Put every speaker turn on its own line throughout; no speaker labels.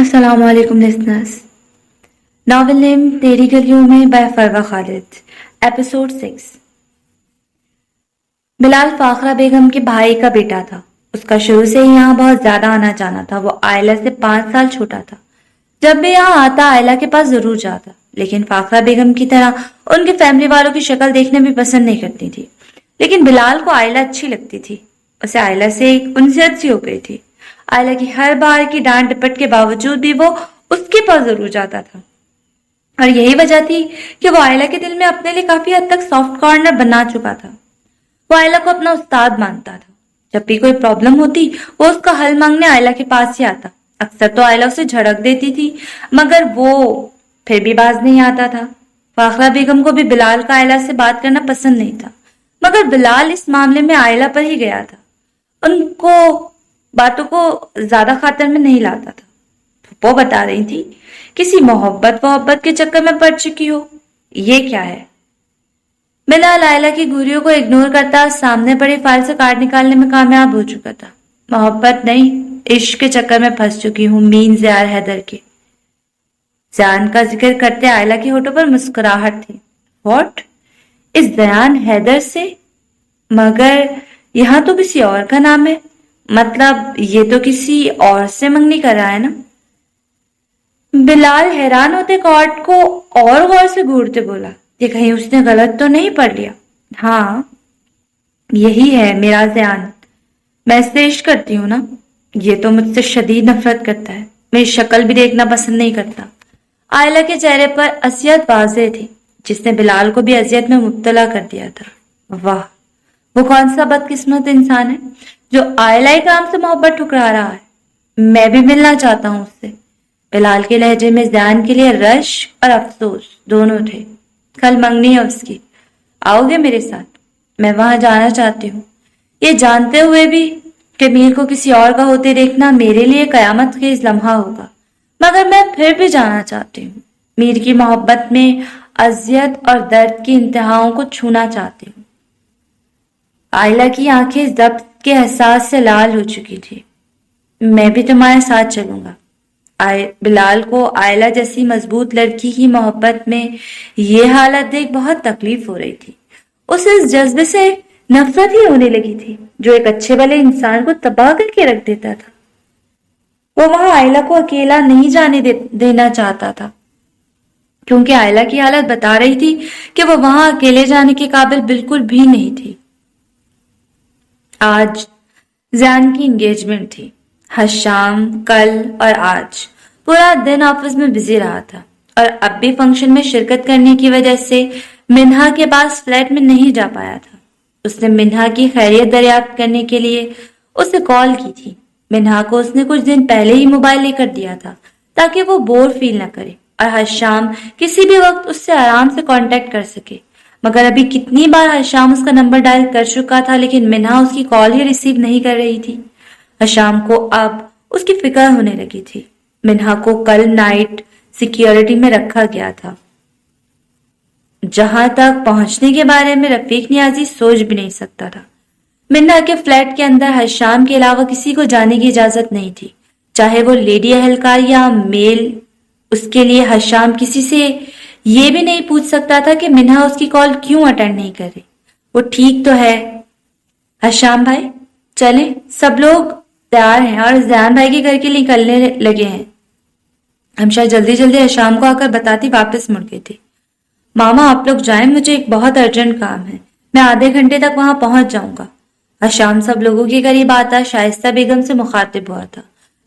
السلام علیکم listeners. Novel نیم تیری گلیوں میں بائی فروا خالد. ایپیسوڈ 6. بلال فاخرہ بیگم کے بھائی کا بیٹا تھا. اس کا شروع سے ہی یہاں بہت زیادہ آنا جانا تھا. وہ آئلہ سے 5 سال چھوٹا تھا. جب بھی یہاں آتا آئلہ کے پاس ضرور جاتا، لیکن فاخرہ بیگم کی طرح ان کی فیملی والوں کی شکل دیکھنے بھی پسند نہیں کرتی تھی. لیکن بلال کو آئلہ اچھی لگتی تھی. اسے آئلہ سے ایک انسیت سی ہو گئی تھی. آئلہ کی ہر بار کی ڈانٹ ڈپٹ کے باوجود بھی وہ اس کے پاس ضرور جاتا تھا، اور یہی وجہ تھی کہ وہ آئلہ کے دل میں اپنے لیے کافی حد تک سافٹ کارنر بنا چکا تھا. وہ آئلہ کو اپنا استاد مانتا تھا. جب بھی کوئی پرابلم ہوتی وہ اس کا حل مانگنے آئلہ کے پاس ہی آتا. اکثر تو آئلہ اسے جھڑک دیتی تھی، مگر وہ پھر بھی باز نہیں آتا تھا. فاخرہ بیگم کو بھی بلال کا آئلہ سے بات کرنا پسند نہیں تھا، مگر بلال اس معاملے میں آئلہ پر ہی گیا تھا. ان کو باتوں کو زیادہ خاطر میں نہیں لاتا تھا. وہ بتا رہی تھی کسی محبت کے چکر میں پڑ چکی ہو. یہ کیا ہے؟ بلال آئلہ کی گھوریوں کو اگنور کرتا سامنے پڑی فائل سے کارڈ نکالنے میں کامیاب ہو چکا تھا. محبت نہیں، عشق کے چکر میں پھنس چکی ہوں مین زیار حیدر کے. زیان کا ذکر کرتے آئلہ کے ہونٹوں پر مسکراہٹ تھی. واٹ؟ اس زیان حیدر سے؟ مگر یہاں تو کسی اور کا نام ہے. مطلب یہ تو کسی اور سے منگنی کر رہا ہے نا؟ بلال حیران ہوتے کارڈ کو اور غور سے گھورتے بولا، یہ کہیں اس نے غلط تو نہیں پڑھ لیا؟ ہاں یہی ہے میرا زیان. میں اس سے عشق کرتی ہوں نا. یہ تو مجھ سے شدید نفرت کرتا ہے، میری شکل بھی دیکھنا پسند نہیں کرتا. آئلہ کے چہرے پر اذیت واضح تھی، جس نے بلال کو بھی اذیت میں مبتلا کر دیا تھا. واہ، وہ کون سا بدقسمت انسان ہے جو آئلہ کام سے محبت ٹھکرا رہا ہے. میں بھی ملنا چاہتا ہوں اس سے. بلال کے لہجے میں زیان کے لیے رش اور افسوس دونوں تھے. کل منگنی ہے اس کی، آؤ گے میرے ساتھ؟ میں وہاں جانا چاہتی ہوں، یہ جانتے ہوئے بھی کہ میر کو کسی اور کا ہوتے دیکھنا میرے لیے قیامت خیز لمحہ ہوگا. مگر میں پھر بھی جانا چاہتی ہوں. میر کی محبت میں اذیت اور درد کی انتہاؤں کو چھونا چاہتی ہوں. آئلہ کی آنکھیں ضبط کے احساس سے لال ہو چکی تھی. میں بھی تمہارے ساتھ چلوں گا. بلال کو آئلہ جیسی مضبوط لڑکی کی محبت میں یہ حالت دیکھ بہت تکلیف ہو رہی تھی. اسے اس جذبے سے نفرت ہی ہونے لگی تھی جو ایک اچھے بھلے انسان کو تباہ کر کے رکھ دیتا تھا. وہ وہاں آئلہ کو اکیلا نہیں جانے دینا چاہتا تھا، کیونکہ آئلہ کی حالت بتا رہی تھی کہ وہ وہاں اکیلے جانے کے قابل بالکل بھی نہیں تھی. آج زیان کی انگیجمنٹ تھی. حشام کل اور آج پورا دن آفس میں بزی رہا تھا، اور اب بھی فنکشن میں شرکت کرنے کی وجہ سے منہا کے پاس فلیٹ میں نہیں جا پایا تھا. اس نے منہا کی خیریت دریافت کرنے کے لیے اسے کال کی تھی. منہا کو اس نے کچھ دن پہلے ہی موبائل لے کر دیا تھا تاکہ وہ بور فیل نہ کرے اور حشام کسی بھی وقت اس سے آرام سے کانٹیکٹ کر سکے. مگر ابھی کتنی بار حشام اس کا نمبر ڈائل کر چکا تھا، لیکن منہا اس کی کال ہی ریسیو نہیں کر رہی تھی. حشام کو اب اس کی فکر ہونے لگی تھی. منہا کو کل نائٹ سیکیورٹی میں رکھا گیا تھا. جہاں تک پہنچنے کے بارے میں رفیق نیازی سوچ بھی نہیں سکتا تھا. منہا کے فلیٹ کے اندر حشام کے علاوہ کسی کو جانے کی اجازت نہیں تھی، چاہے وہ لیڈی اہلکار یا میل. اس کے لیے حشام کسی سے یہ بھی نہیں پوچھ سکتا تھا کہ منہا اس کی کال کیوں اٹینڈ نہیں کر رہی. وہ ٹھیک تو ہے؟ حشام بھائی چلیں، سب لوگ تیار ہیں اور زیان بھائی کے گھر کے لیے نکلنے لگے ہیں. ہمشہ جلدی حشام کو آ کر بتاتی واپس مڑ گئی تھی. ماما آپ لوگ جائیں، مجھے ایک بہت ارجنٹ کام ہے، میں آدھے گھنٹے تک وہاں پہنچ جاؤں گا. حشام سب لوگوں کے قریب آتا شائستہ بیگم سے مخاطب ہوا تھا،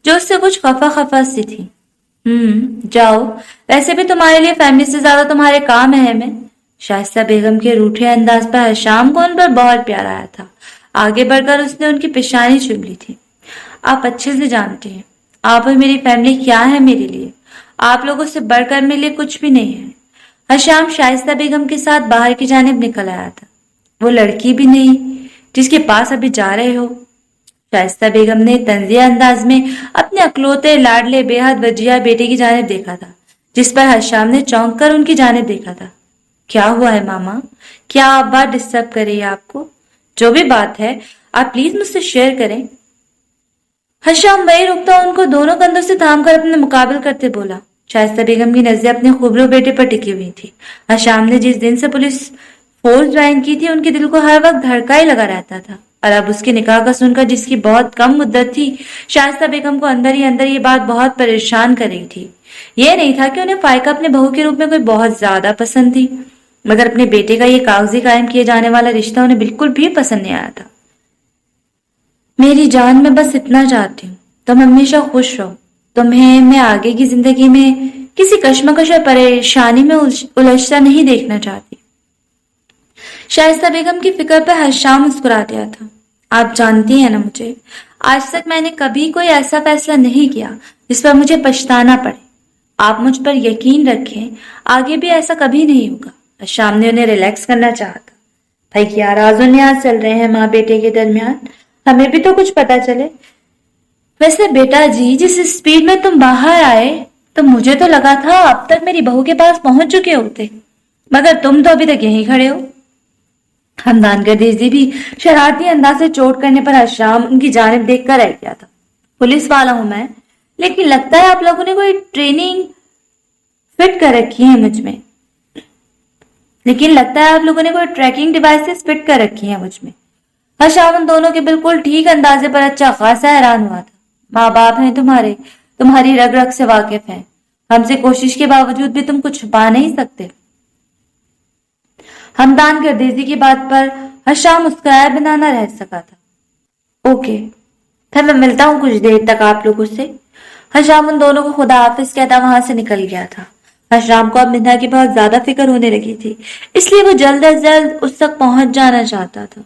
جو اس سے کچھ خفا سی تھی. جاؤ، ویسے بھی تمہارے لیے فیملی سے زیادہ تمہارے کام اہم ہے. شائستہ بیگم کے روٹھے انداز پر حشام کو ان پر بہت پیار آیا تھا. آگے بڑھ کر اس نے ان کی پیشانی چوم لی تھی. آپ اچھے سے جانتے ہیں آپ اور میری فیملی کیا ہے میرے لیے. آپ لوگوں سے بڑھ کر میرے لیے کچھ بھی نہیں ہے. حشام شائستہ بیگم کے ساتھ باہر کی جانب نکل آیا تھا. وہ لڑکی بھی نہیں جس کے پاس ابھی جا رہے ہو. شائستہ بیگم نے طنزیہ انداز میں اپنے اکلوتے لاڈلے بے حد وجیہ بیٹے کی جانب دیکھا تھا، جس پر حشام نے چونک کر ان کی جانب دیکھا تھا. کیا ہوا ہے ماما؟ کیا آپ بات ڈسٹرب کر رہی ہے آپ کو؟ جو بھی بات ہے آپ پلیز مجھ سے شیئر کریں. हशाम वही रुकता उनको दोनों कंधों से थाम कर अपने मुकाबल करते बोला। शाइस्ता बेगम की नजरें अपने खूबरू बेटे पर टिकी हुई थी। हशाम ने जिस दिन से पुलिस फोर्स ज्वाइन की थी उनके दिल को हर वक्त धड़का ही लगा रहता था, और अब उसके निकाह का सुनकर जिसकी बहुत कम मुद्दत थी, शाइस्ता बेगम को अंदर ही अंदर ये बात बहुत परेशान कर रही थी। ये नहीं था कि उन्हें फाइका अपने बहू के रूप में कोई बहुत ज्यादा पसंद थी, मगर अपने बेटे का ये कागजी कायम किए जाने वाला रिश्ता उन्हें बिल्कुल भी पसंद नहीं आया था। मेरी जान, मैं बस इतना चाहती हूँ, तुम हमेशा खुश रहो। तुम्हें मैं आगे की जिंदगी में किसी कश्मकश और परेशानी में उलझता नहीं देखना चाहती। शाइस्ता बेगम की फिक्र पर हशाम मुस्कुरा दिया था। आप जानती हैं ना मुझे, आज तक मैंने कभी कोई ऐसा फैसला नहीं किया जिस पर मुझे पछताना पड़े। आप मुझ पर यकीन रखें, आगे भी ऐसा कभी नहीं होगा। हशाम ने उन्हें रिलैक्स करना चाहा था। भाई क्या राज़ो न्याज़ चल रहे हैं माँ बेटे के दरमियान, हमें भी तो कुछ पता चले। वैसे बेटा जी, जिस स्पीड में तुम बाहर आए तो मुझे तो लगा था अब तक मेरी बहू के पास पहुंच चुके होते, मगर तुम तो अभी तक यहीं खड़े हो। हमदान गर्देजी भी शरारती अंदाज से चोट करने पर हशाम उनकी जानिब देखकर रह गया था। पुलिस वाला हूं मैं, लेकिन लगता है आप लोगों ने कोई ट्रेनिंग फिट कर रखी है मुझ में। ट्रैकिंग डिवाइसेस फिट कर रखी है मुझ में। हशाम उन दोनों के बिल्कुल ठीक अंदाजे पर अच्छा खासा हैरान हुआ था। माँ बाप हैं तुम्हारे, तुम्हारी रग रग से वाकिफ हैं। हमसे कोशिश के बावजूद भी तुम कुछ छुपा नहीं सकते। हमदान गर्देजी की बात पर हशाम मुस्कुराए बिना न रह सका था। ओके, फिर मैं मिलता हूँ कुछ देर तक आप लोगों से। हशाम उन दोनों को खुदा हाफिज कहता वहां से निकल गया था। हशाम को अब मिन्हा की बहुत ज्यादा फिक्र होने लगी थी, इसलिए वो जल्द अज जल्द उस तक पहुंच जाना चाहता था।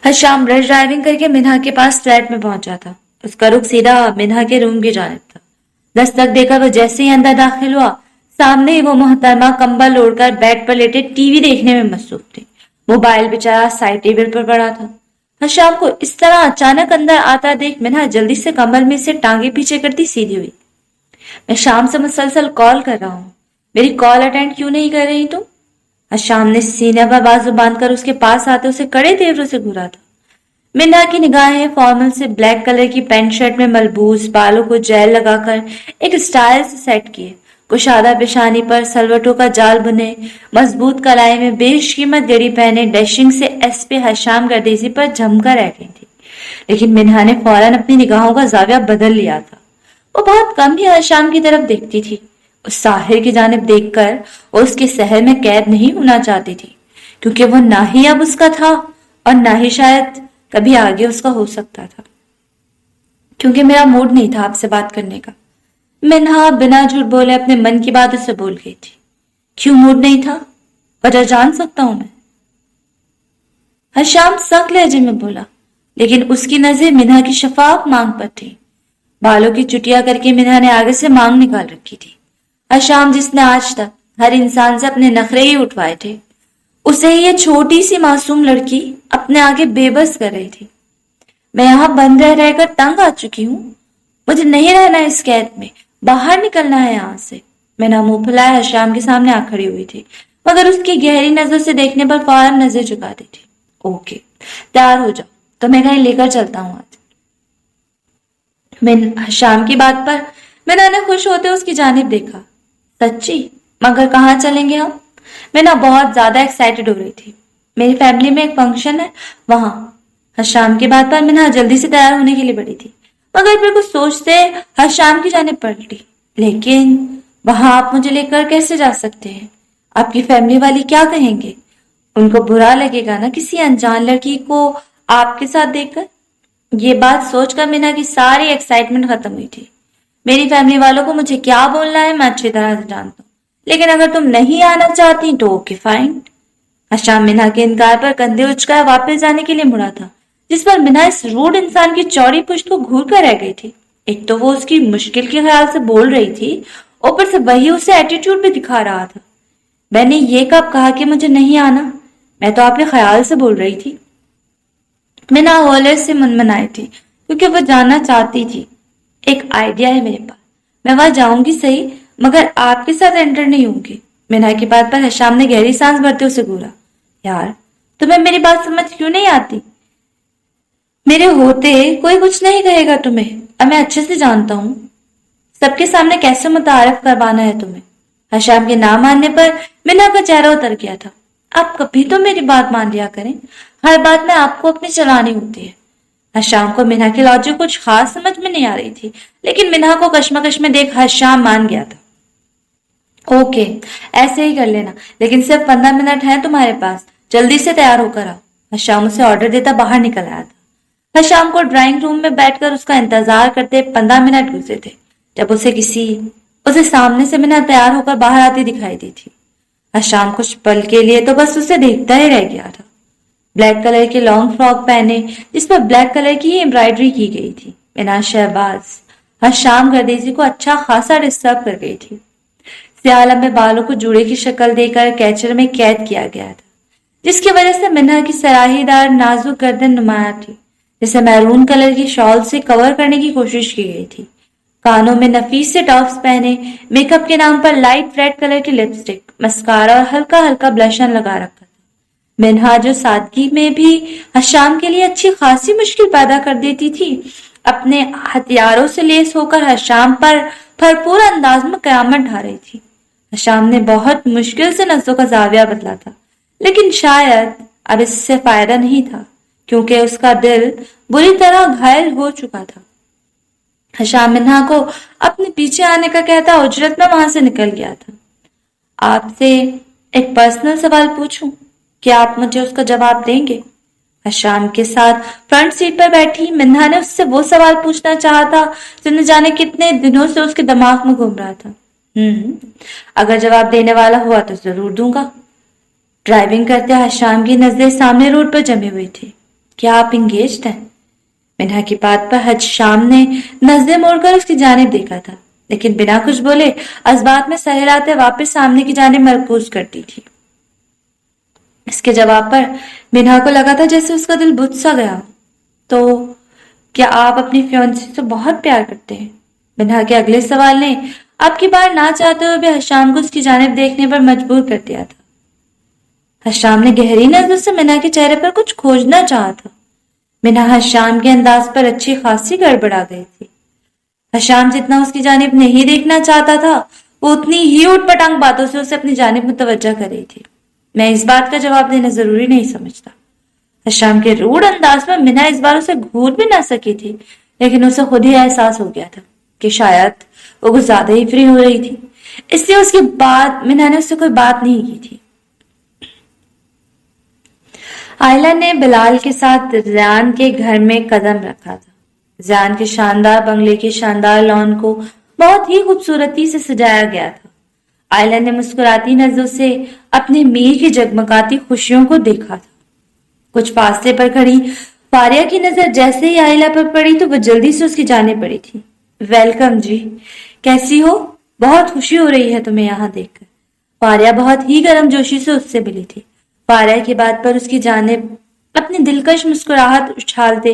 हशाम रश ड्राइविंग करके मिन्हा के पास फ्लैट में पहुंचा था। उसका रुख सीधा मिन्हा के रूम की जानिब था। दस्तक देकर वो जैसे ही अंदर दाखिल हुआ, सामने ही वो मोहतरमा कंबल ओढ़कर बेड पर लेटे टीवी देखने में मसरूफ थी। मोबाइल बेचारा साइड टेबल पर पड़ा था। हशाम को इस तरह अचानक अंदर आता देख मिन्हा जल्दी से कंबल में से टांगे पीछे करती सीधी हुई। मैं शाम से मुसलसल कॉल कर रहा हूँ, मेरी कॉल अटेंड क्यों नहीं कर रही तुम? हशाम ने सीने पर बाजू बांधकर उसके पास आते उसे कड़े तेवरों से घूरा था। मिन्हा की निगाहें फॉर्मल से ब्लैक कलर की पैंट शर्ट में मलबूस बालों को जेल लगाकर एक स्टाइल से सेट किए, कुशादा पेशानी पर सलवटों का जाल बुने, मजबूत कलाई में बेशकीमत घड़ी पहने डैशिंग से एसपी हशाम गर्देजी पर जमकर रह गई थी। लेकिन मिन्हा ने फौरन अपनी निगाहों का जाविया बदल लिया था। वो बहुत कम ही हशाम की तरफ देखती थी। उस साहिर की जानिब देखकर वो उसके शहर में कैद नहीं होना चाहती थी, क्योंकि वो ना ही अब उसका था और ना ही शायद कभी आगे उसका हो सकता था। क्योंकि मेरा मूड नहीं था आपसे बात करने का। मिन्हा बिना झूठ बोले अपने मन की बात उससे बोल गई थी। क्यों मूड नहीं था? वजह जान सकता हूं मैं? हशाम सख्त लहजे में बोला, लेकिन उसकी नजर मिन्हा की शफाफ मांग पर थी। बालों की चुटिया करके मिन्हा ने आगे से मांग निकाल रखी थी। हशाम जिसने आज तक हर इंसान से अपने नखरे ही उठवाए थे, उसे ये छोटी सी मासूम लड़की अपने आगे बेबस कर रही थी। मैं यहाँ बंद रह रहकर तंग आ चुकी हूँ, मुझे नहीं रहना इस कैद में, बाहर निकलना है यहाँ से। मैं ना मुंह फुलाए हशाम के सामने आ खड़ी हुई थी, मगर उसकी गहरी नजर से देखने पर फौरन नजर झुका दी थी। ओके, तैयार हो जाओ, तो मैं कहीं लेकर चलता हूँ आज। हशाम की बात पर मैंने खुश होते उसकी जानिब देखा। सच्ची? मगर कहाँ चलेंगे हम? मैं ना बहुत ज्यादा एक्साइटेड हो रही थी। मेरी फैमिली में एक फंक्शन है, वहां। हशाम की बात पर मैं जल्दी से तैयार होने के लिए बढ़ी थी, मगर फिर कुछ सोचते हशाम की जानिब पलटी। लेकिन वहां आप मुझे लेकर कैसे जा सकते हैं? आपकी फैमिली वाले क्या कहेंगे? उनको बुरा लगेगा ना किसी अनजान लड़की को आपके साथ देखकर। ये बात सोचकर मीना की सारी एक्साइटमेंट खत्म हुई थी। मेरी फैमिली वालों को मुझे क्या बोलना है मैं अच्छी तरह से जानता हूँ, लेकिन अगर तुम नहीं आना चाहती तो ओके फाइन। हशाम मीना के इनकार पर कंधे उचकाए वापस जाने के लिए मुड़ा था, जिस पर मीना इस रूड इंसान की चौड़ी पुश्त को घूर कर रह गई थी। एक तो वो उसकी मुश्किल के ख्याल से बोल रही थी, ऊपर से वही उसे एटीट्यूड भी दिखा रहा था। मैंने ये कब कहा कि मुझे नहीं आना? मैं तो आपके ख्याल से बोल रही थी। मीना होले से मनमनाई थी, क्योंकि वो जानना चाहती थी। एक आइडिया है मेरे पास, मैं वहां जाऊंगी सही, मगर आपके साथ एंटर नहीं होंगी। मीना की बात पर हशाम ने गहरी सांस भरते उसे घूरा। यार, तुम्हें मेरी बात समझ क्यों नहीं आती? میرے ہوتے کوئی کچھ نہیں کہے گا تمہیں، اور میں اچھے سے جانتا ہوں سب کے سامنے کیسے متعارف کروانا ہے تمہیں۔ حشام کے نام آنے پر منہا کا چہرہ اتر گیا تھا۔ آپ کبھی تو میری بات مان لیا کریں، ہر بات میں آپ کو اپنی چلانی ہوتی ہے۔ حشام کو منہا کی لاجک کچھ خاص سمجھ میں نہیں آ رہی تھی، لیکن منہا کو کشمکش میں دیکھ حشام مان گیا تھا۔ اوکے، ایسے ہی کر لینا، لیکن صرف 15 منٹ ہیں تمہارے پاس، جلدی سے تیار ہو کر آؤ۔ حشام اسے آرڈر دیتا باہر نکل آیا تھا۔ حشام کو ڈرائنگ روم میں بیٹھ کر اس کا انتظار کرتے 15 منٹ گزرے تھے، جب اسے سامنے سے منہا تیار ہو کر باہر آتی دکھائی دی تھی۔ حشام کچھ پل کے لیے تو بس اسے دیکھتا ہی رہ گیا تھا۔ بلیک کلر کی لانگ فراک پہنے جس پر بلیک کلر کی ہی امبرائڈری کی گئی تھی، منہا شہباز حشام گردیزی کو اچھا خاصا ڈسٹرب کر گئی تھی۔ سیاہ لمبے بالوں کو جوڑے کی شکل دے کر کیچر میں قید کیا گیا تھا، جس کی وجہ سے منہا کی سراہی دار نازک گردن نمایاں تھی، جسے میرون کلر کی شال سے کور کرنے کی کوشش کی گئی تھی۔ کانوں میں نفیس سے ٹاپس پہنے، میک اپ کے نام پر لائٹ ریڈ کلر کی لپسٹک، مسکارا اور ہلکا ہلکا بلشن لگا رکھا تھا۔ منہا جو سادگی میں بھی حشام کے لیے اچھی خاصی مشکل پیدا کر دیتی تھی، اپنے ہتھیاروں سے لیس ہو کر حشام پر بھرپور انداز میں قیامت ڈھا رہی تھی۔ حشام نے بہت مشکل سے نظروں کا زاویہ بدلا تھا، لیکن شاید اب اس سے فائدہ نہیں تھا، کیونکہ اس کا دل بری طرح گھائل ہو چکا تھا۔ حشام منہا کو اپنے پیچھے آنے کا کہتا اجرت میں وہاں سے نکل گیا تھا۔ آپ سے ایک پرسنل سوال پوچھوں، کیا آپ مجھے اس کا جواب دیں گے؟ حشام کے ساتھ فرنٹ سیٹ پر بیٹھی منہا نے اس سے وہ سوال پوچھنا چاہا تھا جو نہ جانے کتنے دنوں سے اس کے دماغ میں گھوم رہا تھا۔ اگر جواب دینے والا ہوا تو ضرور دوں گا۔ ڈرائیونگ کرتے حشام کی نظریں سامنے روڈ پر جمی ہوئی تھی۔ کیا آپ انگیجڈ ہیں؟ منہا کی بات پر حشام نے نظریں موڑ کر اس کی جانب دیکھا تھا، لیکن بنا کچھ بولے اسبات میں سر ہلاتے واپس سامنے کی جانب مرکوز کرتی تھی۔ اس کے جواب پر منہا کو لگا تھا جیسے اس کا دل بجھ سا گیا۔ تو کیا آپ اپنی فیونسی سے بہت پیار کرتے ہیں؟ منہا کے اگلے سوال نے اب کی بار نہ چاہتے ہوئے بھی حشام کو اس کی جانب دیکھنے پر مجبور کر دیا تھا۔ حشام نے گہری نظر سے منہا کے چہرے پر کچھ کھوجنا چاہا تھا۔ منہا حشام کے انداز پر اچھی خاصی گڑبڑا گئی تھی۔ حشام جتنا اس کی جانب نہیں دیکھنا چاہتا تھا، وہ اتنی ہی اٹھ پٹانگ باتوں سے اسے اپنی جانب متوجہ کر رہی تھی۔ میں اس بات کا جواب دینا ضروری نہیں سمجھتا۔ حشام کے روڈ انداز میں منہا اس بار اسے گھور بھی نہ سکی تھی، لیکن اسے خود ہی احساس ہو گیا تھا کہ شاید وہ کچھ زیادہ ہی فری ہو رہی تھی، اس لیے اس کے بعد منہا نے اس سے کوئی بات نہیں کی تھی۔ آئلہ نے بلال کے ساتھ زیان کے گھر میں قدم رکھا تھا۔ زیان کے شاندار بنگلے کے شاندار لان کو بہت ہی خوبصورتی سے سجایا گیا تھا۔ آئلہ نے مسکراتی نظروں سے اپنے میر کی جگمگاتی خوشیوں کو دیکھا تھا۔ کچھ فاصلے پر کھڑی فاریہ کی نظر جیسے ہی آئلہ پر پڑی تو وہ جلدی سے اس کی جانب بڑھی تھی۔ ویلکم جی، کیسی ہو؟ بہت خوشی ہو رہی ہے تمہیں یہاں دیکھ کر۔ فاریہ بہت ہی گرم جوشی سے اس سے ملی تھی۔ فاریہ کی بات پر اس کی جانب اپنی دلکش مسکراہٹ اچھالتے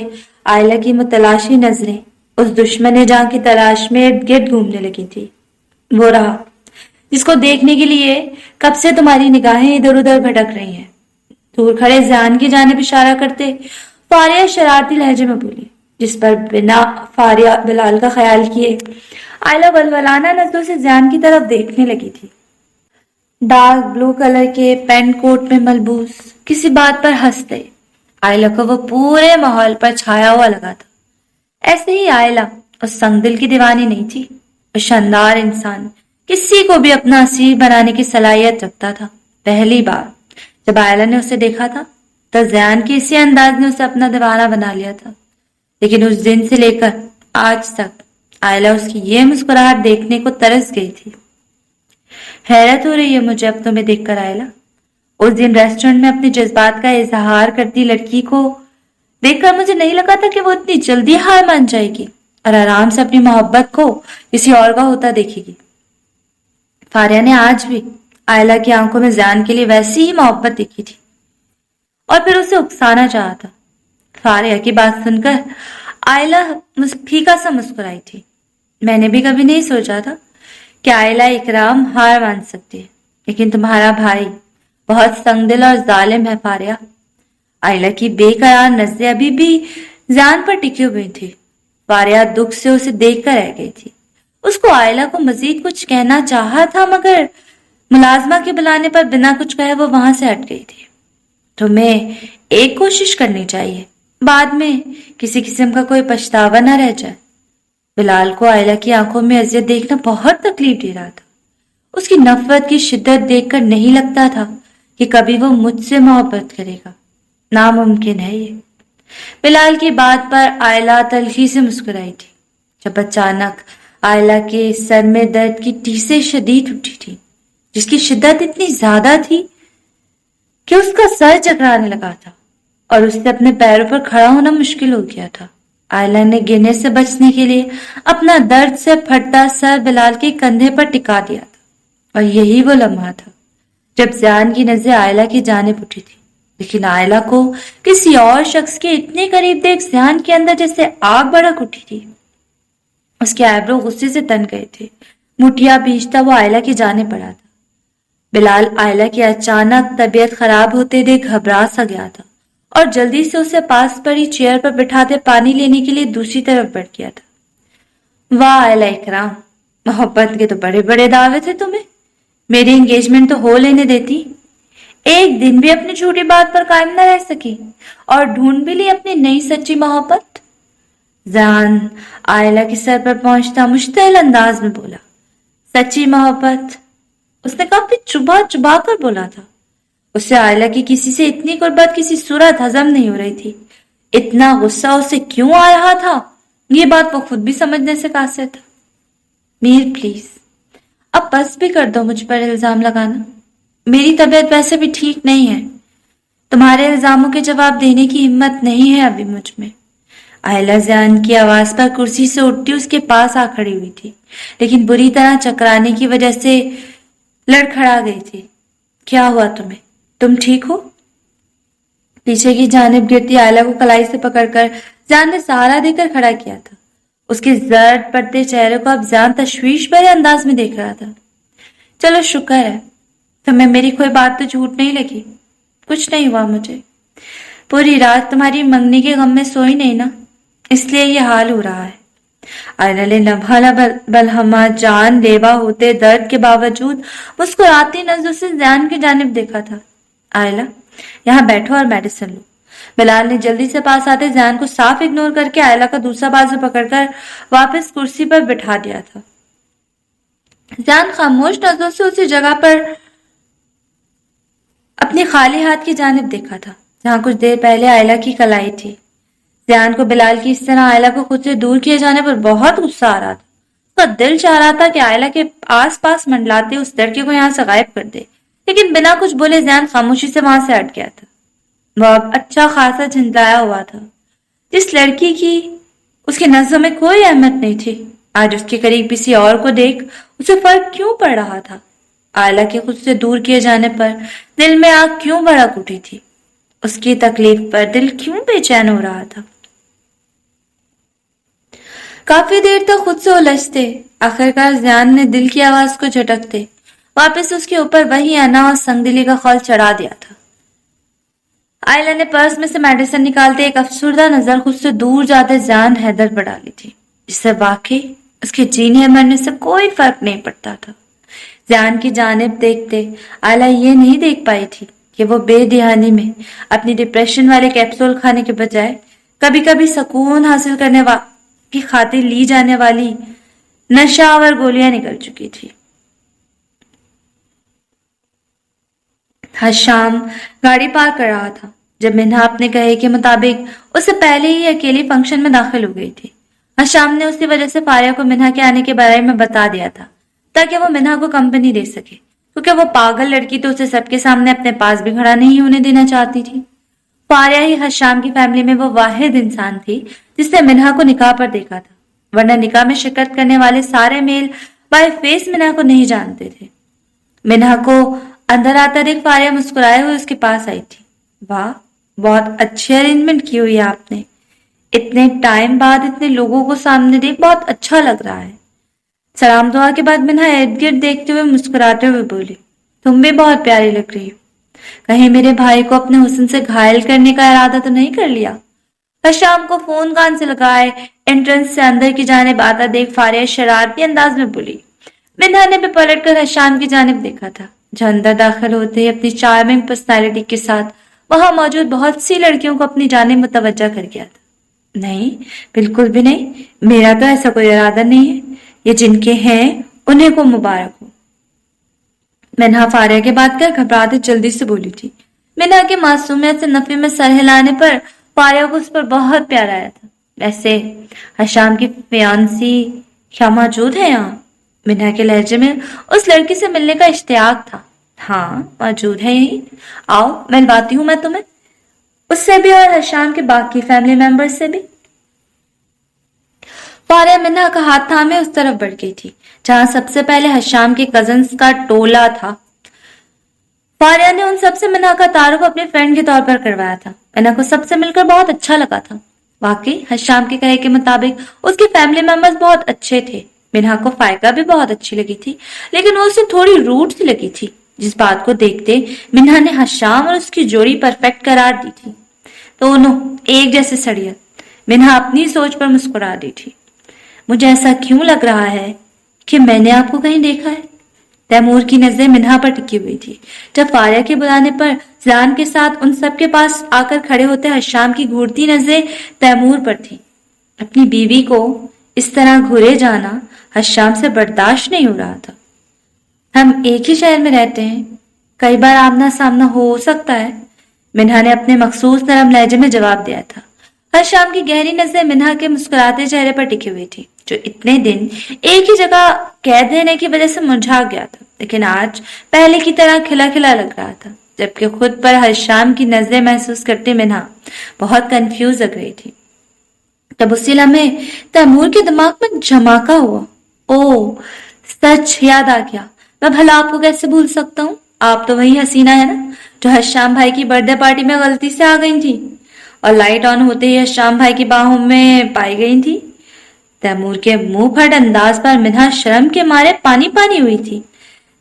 آئلہ کی متلاشی نظریں اس دشمن جاں کی تلاش میں ارد گرد گھومنے لگی تھی۔ وہ رہا جس کو دیکھنے کے لیے کب سے تمہاری نگاہیں ادھر ادھر بھٹک رہی ہیں۔ دور کھڑے زیان کی جانب اشارہ کرتے فاریہ شرارتی لہجے میں بولی، جس پر بنا فاریہ بلال کا خیال کیے آئلہ ولولانہ نظروں سے زیان کی طرف دیکھنے لگی تھی۔ ڈارک بلو کلر کے پینٹ کوٹ میں ملبوس کسی بات پر ہنستے آئلہ کو وہ پورے ماحول پر چھایا ہوا لگا تھا۔ ایسے ہی آئلہ اس سنگ دل کی دیوانی نہیں تھی۔ وہ شاندار انسان کسی کو بھی اپنا اسیر بنانے کی صلاحیت رکھتا تھا۔ پہلی بار جب آئلہ نے اسے دیکھا تھا تو زیان کے اسی انداز نے اسے اپنا دیوانہ بنا لیا تھا، لیکن اس دن سے لے کر آج تک آئلہ اس کی یہ مسکراہٹ دیکھنے کو ترس گئی تھی۔ حیرت ہو رہی ہے مجھے اب تمہیں دیکھ کر آئلہ۔ اس دن ریسٹورنٹ میں اپنے جذبات کا اظہار کرتی لڑکی کو دیکھ کر مجھے نہیں لگا تھا کہ وہ اتنی جلدی ہار مان جائے گی اور آرام سے اپنی محبت کو کسی اور کا ہوتا دیکھے گی۔ فاریہ نے آج بھی آئلہ کی آنکھوں میں زیان کے لیے ویسی ہی محبت دیکھی تھی اور پھر اسے اکسانا چاہا تھا۔ فاریہ کی بات سن کر آئلہ پھیکا سا مسکرائی تھی۔ میں نے بھی کبھی نہیں سوچا تھا کہ آئلہ اکرام ہار مان سکتی ہے، لیکن تمہارا بھائی بہت سنگ دل اور ظالم ہے فاریہ۔ آئلہ کی بے قرار نظریں ابھی بھی जान पर टिकी हुई थी। फारिया दुख से उसे देखकर रह गई थी। उसको आयला को मजीद कुछ कहना चाहा था, मगर मुलाजमा के बुलाने पर बिना कुछ कहे वो वहां से हट गई थी। तुम्हें एक कोशिश करनी चाहिए, बाद में किसी किस्म का कोई पछतावा न रह जाए। बिलाल को आयला की आंखों में अजियत देखना बहुत तकलीफ दे रहा था। उसकी नफरत की शिद्दत देखकर नहीं लगता था कि कभी वो मुझसे मोहब्बत करेगा। नामुमकिन है ये। बिलाल की बात पर आयला तल्खी से मुस्कुराई थी, जब अचानक आयला के सर में दर्द की टीसें शदीद उठी थी, जिसकी शिद्दत इतनी ज्यादा थी कि उसका सर चकराने लगा था और उससे अपने पैरों पर खड़ा होना मुश्किल हो गया था। आयला ने गिरने से बचने के लिए अपना दर्द से फटता सर बिलाल के कंधे पर टिका दिया था, और यही वो लम्हा था जब ज़ियान की नजर आयला की जानिब उठी थी। लेकिन आयला को किसी और शख्स के इतने करीब देख ज़ियान के अंदर जैसे आग भड़क उठी थी। उसके आईब्रो गुस्से से तन गए थे। मुठिया भींचता वो आयला की जानिब बढ़ा था। बिलाल आयला की अचानक तबीयत खराब होते देख घबरा सा गया था और जल्दी से उसे पास पड़ी चेयर पर बिठाते पानी लेने के लिए दूसरी तरफ बढ़ गया था। वाह आयला इकराम, मोहब्बत के तो बड़े बड़े दावे थे तुम्हें। मेरी एंगेजमेंट तो हो लेने देती। एक दिन भी अपनी झूठी बात पर कायम न रह सकी और ढूंढ भी ली अपनी नई सच्ची मोहब्बत। जान आयला के सर पर पहुंचता मुश्तिल अंदाज में बोला, सच्ची मोहब्बत। उसने काफी चुबा चुबा कर बोला था। उससे आयला की किसी से इतनी कुर्बत किसी सूरत हजम नहीं हो रही थी। इतना गुस्सा उसे क्यों आ रहा था, ये बात वो खुद भी समझने से कासिर था। मीर प्लीज, अब बस भी कर दो मुझ पर इल्जाम लगाना। मेरी तबीयत वैसे भी ठीक नहीं है। तुम्हारे इल्जामों के जवाब देने की हिम्मत नहीं है अभी मुझ में। आयला ज़ियान की आवाज पर कुर्सी से उठती उसके पास आ खड़ी हुई थी, लेकिन बुरी तरह चकराने की वजह से लड़खड़ा गई थी। क्या हुआ तुम्हें? तुम ठीक हो? पीछे की जानिब गिरती आयला को कलाई से पकड़कर ज़ियान ने सहारा देकर खड़ा किया था। उसके जर्द पड़ते चेहरे को अब ज़ियान तशवीश भरे अंदाज में देख रहा था। चलो शुक्र है तुम्हें मेरी कोई बात तो झूठ नहीं लगी। कुछ नहीं हुआ मुझे। पूरी रात तुम्हारी मंगनी के गम में सोई नहीं ना, इसलिए ये हाल हो रहा है। आयला ने नभाला बलहमा जान लेवा होते दर्द के बावजूद मुस्कुराती नजरों से ज़ियान की जानिब देखा था। आयला, यहाँ बैठो और मेडिसिन लो। बिलाल ने जल्दी से पास आते ज़ियान को साफ इग्नोर करके आयला का दूसरा बाजू पकड़कर वापस कुर्सी पर बिठा दिया था। ज़ियान खामोश नजरों से उसी जगह पर अपने खाली हाथ की जानिब देखा था जहां कुछ देर पहले आयला की कलाई थी। ज़ियान को बिलाल की इस तरह आयला को खुद से दूर किए जाने पर बहुत गुस्सा आ रहा था। उसका दिल चाह रहा था कि आयला के आस पास मंडलाते उस लड़के को यहाँ से गायब कर दे, लेकिन बिना कुछ बोले ज़ियान खामोशी से वहां से हट गया था। वह अब अच्छा खासा झंझलाया हुआ था। जिस लड़की की उसकी नजरों में कोई अहमियत नहीं थी, आज उसके करीब किसी और को देख उसे फर्क क्यों पड़ रहा था? आयला के खुद से दूर किए जाने पर दिल में आग क्यों भड़क उठी थी? उसकी तकलीफ पर दिल क्यों बेचैन हो रहा था? काफी देर तक खुद से उलझते आखिरकार ज़ियान ने दिल की आवाज को झटकते वापस उसके ऊपर वही अना और संगदिली का खौल चढ़ा दिया था। आयला ने पर्स में से मेडिसिन निकालते एक अफसुर्दा नजर खुद से दूर जाते ज़ियान हैदर पर डाली थी, जिससे वाकई उसके जीने मरने से कोई फर्क नहीं पड़ता था। ज़ियान की जानिब देखते आयला ये नहीं देख पाई थी कि वो बेध्यानी में अपनी डिप्रेशन वाले कैप्सूल खाने के बजाय कभी कभी सुकून हासिल करने की खातिर ली जाने वाली नशावर गोलियां निकल चुकी थी। हशाम गाड़ी पार कर रहा था जब मिन्हा अपने कहे के मुताबिक उससे पहले ही अकेली फंक्शन में दाखिल हो गई थी। हशाम ने उसी वजह से फारिया को मिन्हा के आने के बारे में बता दिया था ताकि वो मिन्हा को कंपनी दे सके, क्योंकि वो पागल लड़की तो उसे सबके सामने अपने पास भी खड़ा नहीं होने देना चाहती थी। फारिया ही हशाम की फैमिली में वो वाहिद इंसान थी जिसने मिन्हा को निकाह पर देखा था, वरना निकाह में शिरकत करने वाले सारे मेल बाय फेस मिन्हा को नहीं जानते थे। मिन्हा को अंदर आता देख फारिया मुस्कुराए हुए उसके पास आई थी। वाह, बहुत अच्छी अरेंजमेंट की हुई है आपने। इतने टाइम बाद इतने लोगों को सामने देख बहुत अच्छा लग रहा है। सलाम दुआ के बाद मिन्हा इर्द गिर्द देखते हुए मुस्कुराते हुए बोली, तुम भी बहुत प्यारी लग रही हो। कहीं मेरे भाई को अपने हुस्न से घायल करने का इरादा तो नहीं कर लिया? हशाम को फोन कान से लगाए एंट्रेंस से अंदर की जानिब आता देख फारिया शरारती अंदाज में बोली। मिन्हा ने भी पलट कर हशाम की जानिब देखा था, जो अंदर दाखिल होते ही अपनी चार्मिंग पर्सनैलिटी के साथ वहां मौजूद बहुत सी लड़कियों को अपनी जानिब मुतवज्जा कर गया था। नहीं, बिल्कुल भी नहीं, मेरा तो ऐसा कोई इरादा नहीं है। ये जिनके हैं उन्हें को मुबारक हो। मिन्हा फारिया की बात कर घबराते जल्दी से बोली थी। मिन्हा की मासूमियत से नफी में सर हिलाने पर फारिया को उस पर बहुत प्यार आया था। वैसे हशाम की फियांसी क्या मौजूद है यहाँ? मिन्हा के लहजे में उस लड़की से मिलने का इश्तियाक था। हाँ, मौजूद है यही, आओ मिलवाती हूँ मैं तुम्हें, उससे भी और हशाम के बाकी फैमिली मेंबर्स से भी। फारिया मिन्हा का हाथ थामे उस तरफ बढ़ गई थी जहां सबसे पहले हशाम के कजन्स का टोला था। फारिया ने उन सबसे मिन्हा का तारुफ अपने फ्रेंड के तौर पर करवाया था। मिन्हा को सबसे मिलकर बहुत अच्छा लगा था। वाकई हशाम के कहे के मुताबिक उसके फैमिली मेंबर्स बहुत अच्छे थे। मिन्हा को फायका भी बहुत अच्छी लगी थी, लेकिन वो उसे थोड़ी रूड सी लगी थी, जिस बात को देखते मिन्हा ने हशाम और उसकी जोड़ी परफेक्ट करार दी थी। दोनों एक जैसे सड़िया। मिन्हा अपनी सोच पर मुस्कुरा दी थी। मुझे ऐसा क्यों लग रहा है कि मैंने आपको कहीं देखा है? तैमूर की नजरें मिन्हा पर टिकी हुई थी। जब फारिया के बुलाने पर जान के साथ उन सब के पास आकर खड़े होते हशाम की घूरती नजरें तैमूर पर थी। अपनी बीवी को इस तरह घूरे जाना हशाम से बर्दाश्त नहीं हो रहा था। हम एक ही शहर में रहते हैं, कई बार आमना सामना हो सकता है, मिन्हा ने अपने मखसूस नरम लहजे में जवाब दिया था। हशाम की गहरी नजरें मिन्हा के मुस्कुराते चेहरे पर टिकी हुई थी, जो इतने दिन एक ही जगह कैद रहने की वजह से मुरझा गया था, लेकिन आज पहले की तरह खिला खिला लग रहा था। जबकि खुद पर हशाम की नजरें महसूस करते मिन्हा बहुत कंफ्यूज लग रही थी। तब उसी लम्हे तैमूर के दिमाग में झमाका हुआ। ओ सच, याद आ गया, मैं भला आपको कैसे भूल सकता हूँ? आप तो वही हसीना है ना जो हशाम भाई की बर्थडे पार्टी में गलती से आ गई थी और लाइट ऑन होते ही हशाम भाई की बाहों में पाई गई थी। तैमूर के मुंह फट अंदाज पर मिन्हा शर्म के मारे पानी पानी हुई थी।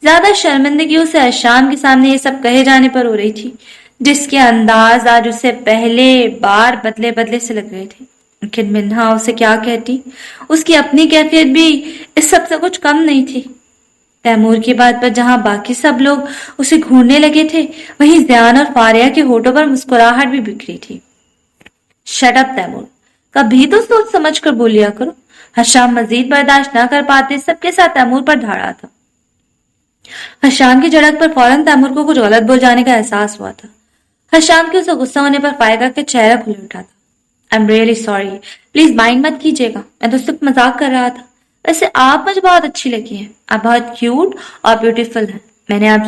ज्यादा शर्मिंदगी उसे हशाम के सामने ये सब कहे जाने पर हो रही थी, जिसके अंदाज आज उसे पहले बार बदले बदले से लग रहे थे। लेकिन मिन्हा उसे क्या कहती, उसकी अपनी कैफियत भी इस सब से कुछ कम नहीं थी। तैमूर की बात पर जहां बाकी सब लोग उसे घूरने लगे थे, वहीं ज़ियान और फारिया के होठों पर मुस्कुराहट भी बिखरी थी। शट अप तैमूर, कभी तो सोच समझ कर बोलिया करो। हशाम मजीद बर्दाश्त न कर पाते सबके साथ तैमूर पर धाड़ा था। हशाम की झड़क पर फौरन तैमूर को कुछ गलत बोल जाने का एहसास हुआ था। हशाम के उसे गुस्सा होने पर फायका के चेहरा खुल उठा था। I am really sorry, please mind मत कीजिएगा, मैं तो सिर्फ मजाक कर रहा था। वैसे आप मुझे बहुत अच्छी लगी हैं, आप बहुत क्यूट और ब्यूटीफुल हैं। मैंने आप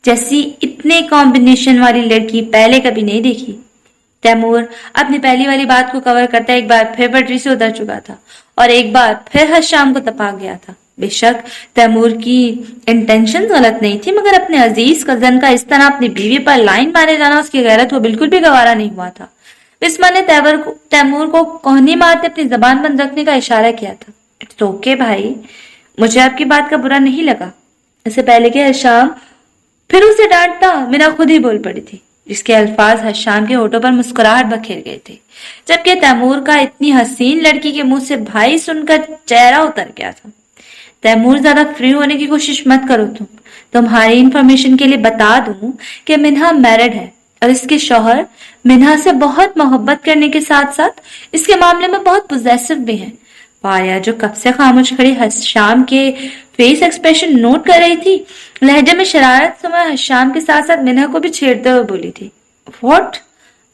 जैसी इतने कॉम्बिनेशन वाली लड़की पहले कभी नहीं देखी। तैमूर अपनी पहली वाली बात को कवर करता एक बार फिर पटरी से उतर चुका था और एक बार फिर हशाम को तपा गया था। बेशक तैमूर की इंटेंशन गलत नहीं थी, मगर अपने अजीज कजन का इस तरह अपनी बीवी पर लाइन मारे जाना उसकी गैरत को बिल्कुल भी गवारा नहीं हुआ था। बिस्मा ने तैमूर को कोहनी मारते अपनी जबान बंद रखने का इशारा किया था। इट्स ओके भाई, मुझे आपकी बात का बुरा नहीं लगा। इससे पहले कि हशाम फिर उसे डांटता, मिन्हा खुद ही बोल पड़ी थी, जिसके अल्फाज हशाम के होठों पर मुस्कुराहट बखेर गए थे। जबकि तैमूर का इतनी हसीन लड़की के मुंह से भाई सुनकर चेहरा उतर गया था। तैमूर, ज्यादा फ्री होने की कोशिश मत करो। तुम्हारी इंफॉर्मेशन के लिए बता दूं कि मिन्हा मैरिड है और इसके शौहर मिन्हा से बहुत मोहब्बत करने के साथ साथ इसके मामले में बहुत पोजेसिव भी हैं। फारिया, जो कब से खामोश खड़ी हशाम के फेस एक्सप्रेशन नोट कर रही थी, लहजे में शरारत समय हशाम के साथ साथ मिन्हा को भी छेड़ते हुए बोली थी, व्हाट,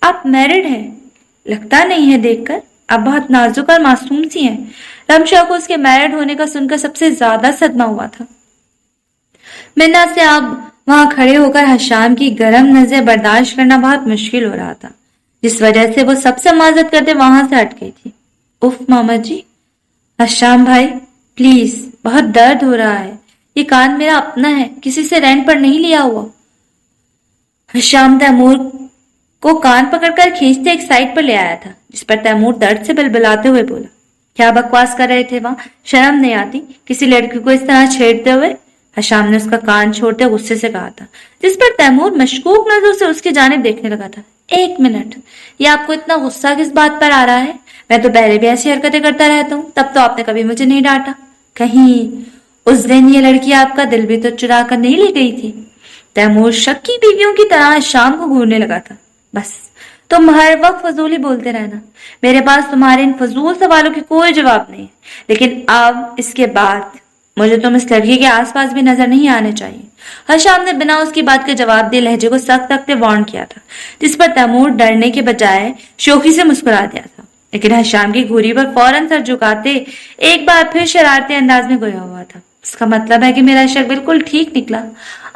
आप मैरिड हैं? लगता नहीं है देखकर, आप बहुत नाजुक और मासूम सी हैं। रमशा को उसके मैरिड होने का सुनकर सबसे ज्यादा सदमा हुआ था। मिन्हा से अब वहां खड़े होकर हशाम की गर्म नजर बर्दाश्त करना बहुत मुश्किल हो रहा था, जिस वजह से वो सबसे माजरत करते वहां से हट गई थी। उफ मामा जी, हशाम भाई प्लीज, बहुत दर्द हो रहा है, ये कान मेरा अपना है, किसी से रेंट पर नहीं लिया हुआ। हशाम तैमूर को कान पकड़कर खींचते एक साइड पर ले आया था, जिस पर तैमूर दर्द से बिलबिलाते हुए बोला, क्या बकवास कर रहे थे वहां? शर्म नहीं आती किसी लड़की को इस तरह छेड़ते हुए? हशाम ने उसका कान छोड़ते गुस्से से कहा था, जिस पर तैमूर मशकूक नजर से उसकी जानिब देखने लगा था। एक मिनट, ये आपको इतना गुस्सा किस बात पर आ रहा है? मैं तो पहले भी ऐसी हरकतें करता रहता हूँ, तब तो आपने कभी मुझे नहीं डांटा। कहीं उस दिन ये लड़की आपका दिल भी तो चुरा कर नहीं ले गई थी? तैमूर शक की बीवियों की तरह शाम को घूरने लगा था। बस तुम हर वक्त फजूली बोलते रहना, मेरे पास तुम्हारे इन फजूल सवालों के कोई जवाब नहीं है। लेकिन अब इसके बाद मुझे तुम इस लड़की के आसपास भी नजर नहीं आने चाहिए। हशाम ने बिना उसकी बात के जवाब दिए लहजे को सख्त सख्त वार्न किया था, जिस पर तैमूर डरने के बजाय शोखी से मुस्कुरा दिया था। लेकिन हशाम की घूरी पर फौरन सर झुकाते एक बार फिर शरारती अंदाज में गोया हुआ था। इसका मतलब है कि मेरा शक बिल्कुल ठीक निकला।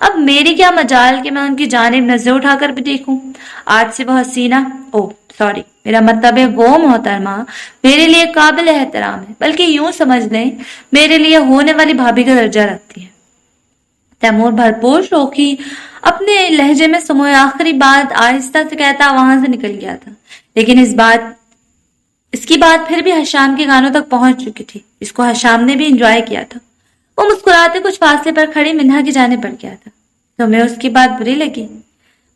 अब मेरी क्या मजाल कि मैं उनकी जानिब नजर उठाकर भी देखूं। आज से वो हसीना, ओ सॉरी, मेरा मतलब है वो मोहतरमा मेरे लिए काबिल एहतराम है, बल्कि यूं समझ लें मेरे लिए होने वाली भाभी का दर्जा रखती है। तैमूर भरपूर शौकी अपने लहजे में समोए आखिरी बात आहिस्ता से कहता वहां से निकल गया था। लेकिन इसकी बात फिर भी हशाम के कानों तक पहुंच चुकी थी, इसको हशाम ने भी इंजॉय किया था। वो मुस्कुराते कुछ फासले पर खड़ी मिन्हा की जाने पड़ गया था। तुम्हें उसकी बात बुरी लगी?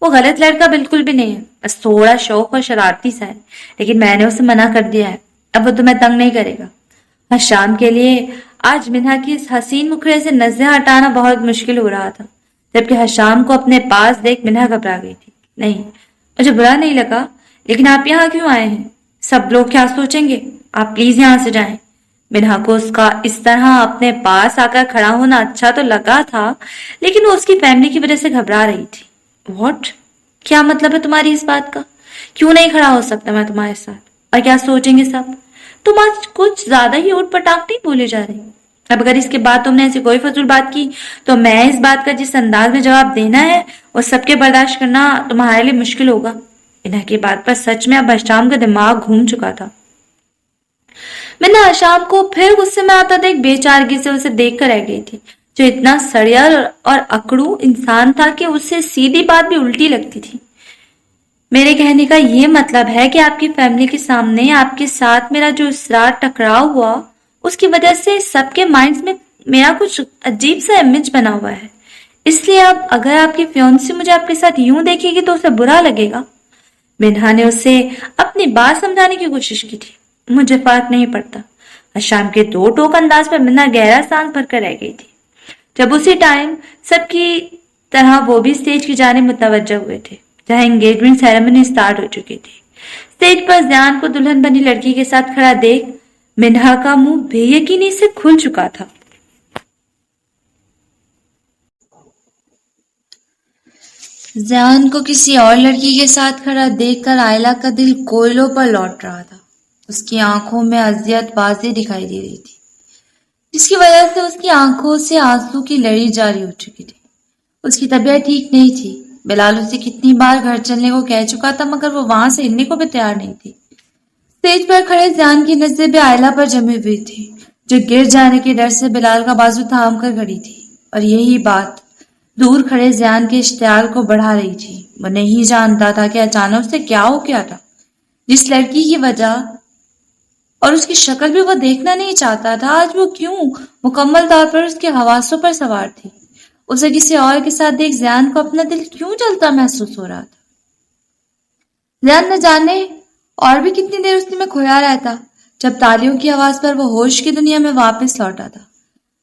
वो गलत लड़का बिल्कुल भी नहीं है, बस थोड़ा शौक और शरारती सा है। लेकिन मैंने उसे मना कर दिया है, अब वो तुम्हें तंग नहीं करेगा। हशाम के लिए आज मिन्हा की इस हसीन मुखड़े से नजरें हटाना बहुत मुश्किल हो रहा था, जबकि हशाम को अपने पास देख मिन्हा घबरा गई थी। नहीं, मुझे बुरा नहीं लगा, लेकिन आप यहाँ क्यों आए हैं? सब लोग क्या सोचेंगे? आप प्लीज यहाँ से जाएं। मिन्हा को उसका इस तरह अपने पास आकर खड़ा होना अच्छा तो लगा था, लेकिन वो उसकी फैमिली की वजह से घबरा रही थी। व्हाट? क्या मतलब है तुम्हारी इस बात का? क्यों नहीं खड़ा हो सकता मैं तुम्हारे साथ? और क्या सोचेंगे सब? तुम आज कुछ ज्यादा ही उठ पटाख नहीं बोले जा रही। अब अगर इसके बाद तुमने ऐसी कोई फजूल बात की तो मैं इस बात का जिस अंदाज में जवाब देना है वो सबके बर्दाश्त करना तुम्हारे लिए मुश्किल होगा। मिन्हा की बात पर सच में अब हशाम का दिमाग घूम चुका था। मिन्हा हशाम को फिर गुस्से में आता देख बेचारगी से उसे देख कर रह गई थी, जो इतना सड़िया और अकड़ू इंसान था कि उससे सीधी बात भी उल्टी लगती थी। मेरे कहने का ये मतलब है कि आपकी फैमिली के सामने आपके साथ मेरा जो इस रात टकराव हुआ, उसकी वजह से सबके माइंड्स में मेरा कुछ अजीब सा इमेज बना हुआ है। इसलिए अब अगर आपकी फियांसी मुझे आपके साथ यूं देखेगी तो उसे बुरा लगेगा। मिन्हा ने उसे अपनी बात समझाने की कोशिश की थी। मुझे फर्क नहीं पड़ता। हशाम के दो टोक अंदाज पर मिन्हा गहरा सांस भरकर रह गई थी। जब उसी टाइम सबकी तरह वो भी स्टेज की जानिब मुतवज्जह हुए थे, जहां एंगेजमेंट सेरेमनी स्टार्ट हो चुकी थी। स्टेज पर ज़ियान को दुल्हन बनी लड़की के साथ खड़ा देख मिन्हा का मुंह बेयकीनी से खुल चुका था। ज़ियान को किसी और लड़की के साथ खड़ा देखकर आयला का दिल कोयलों पर लौट रहा था। उसकी आंखों में अजियत वाज़ेह दिखाई दे रही थी, जिसकी वजह से उसकी आंखों से आंसू की लड़ी जारी हो चुकी थी। उसकी तबीयत ठीक नहीं थी। बिलाल उसे कितनी बार घर चलने को कह चुका था, मगर वो वहां से हिलने को भी तैयार नहीं थी। स्टेज पर खड़े ज़ियान की नजरें भी आयला पर जमी हुई थी, जो गिर जाने के डर से बिलाल का बाजू थाम कर खड़ी थी। और यही बात दूर खड़े ज़ियान के इश्तियाल को बढ़ा रही थी। वो नहीं जानता था कि अचानक से क्या हो गया था। जिस लड़की की वजह और उसकी शक्ल भी वो देखना नहीं चाहता था, आज वो क्यों मुकम्मल तौर पर उसके हवासों पर सवार थी। उसे किसी और के साथ देख ज़ियान को अपना दिल क्यों जलता महसूस हो रहा था। ज़ियान न जाने और भी कितनी देर उसी में खोया रहता, जब तालियों की आवाज पर वो होश की दुनिया में वापस लौटा था।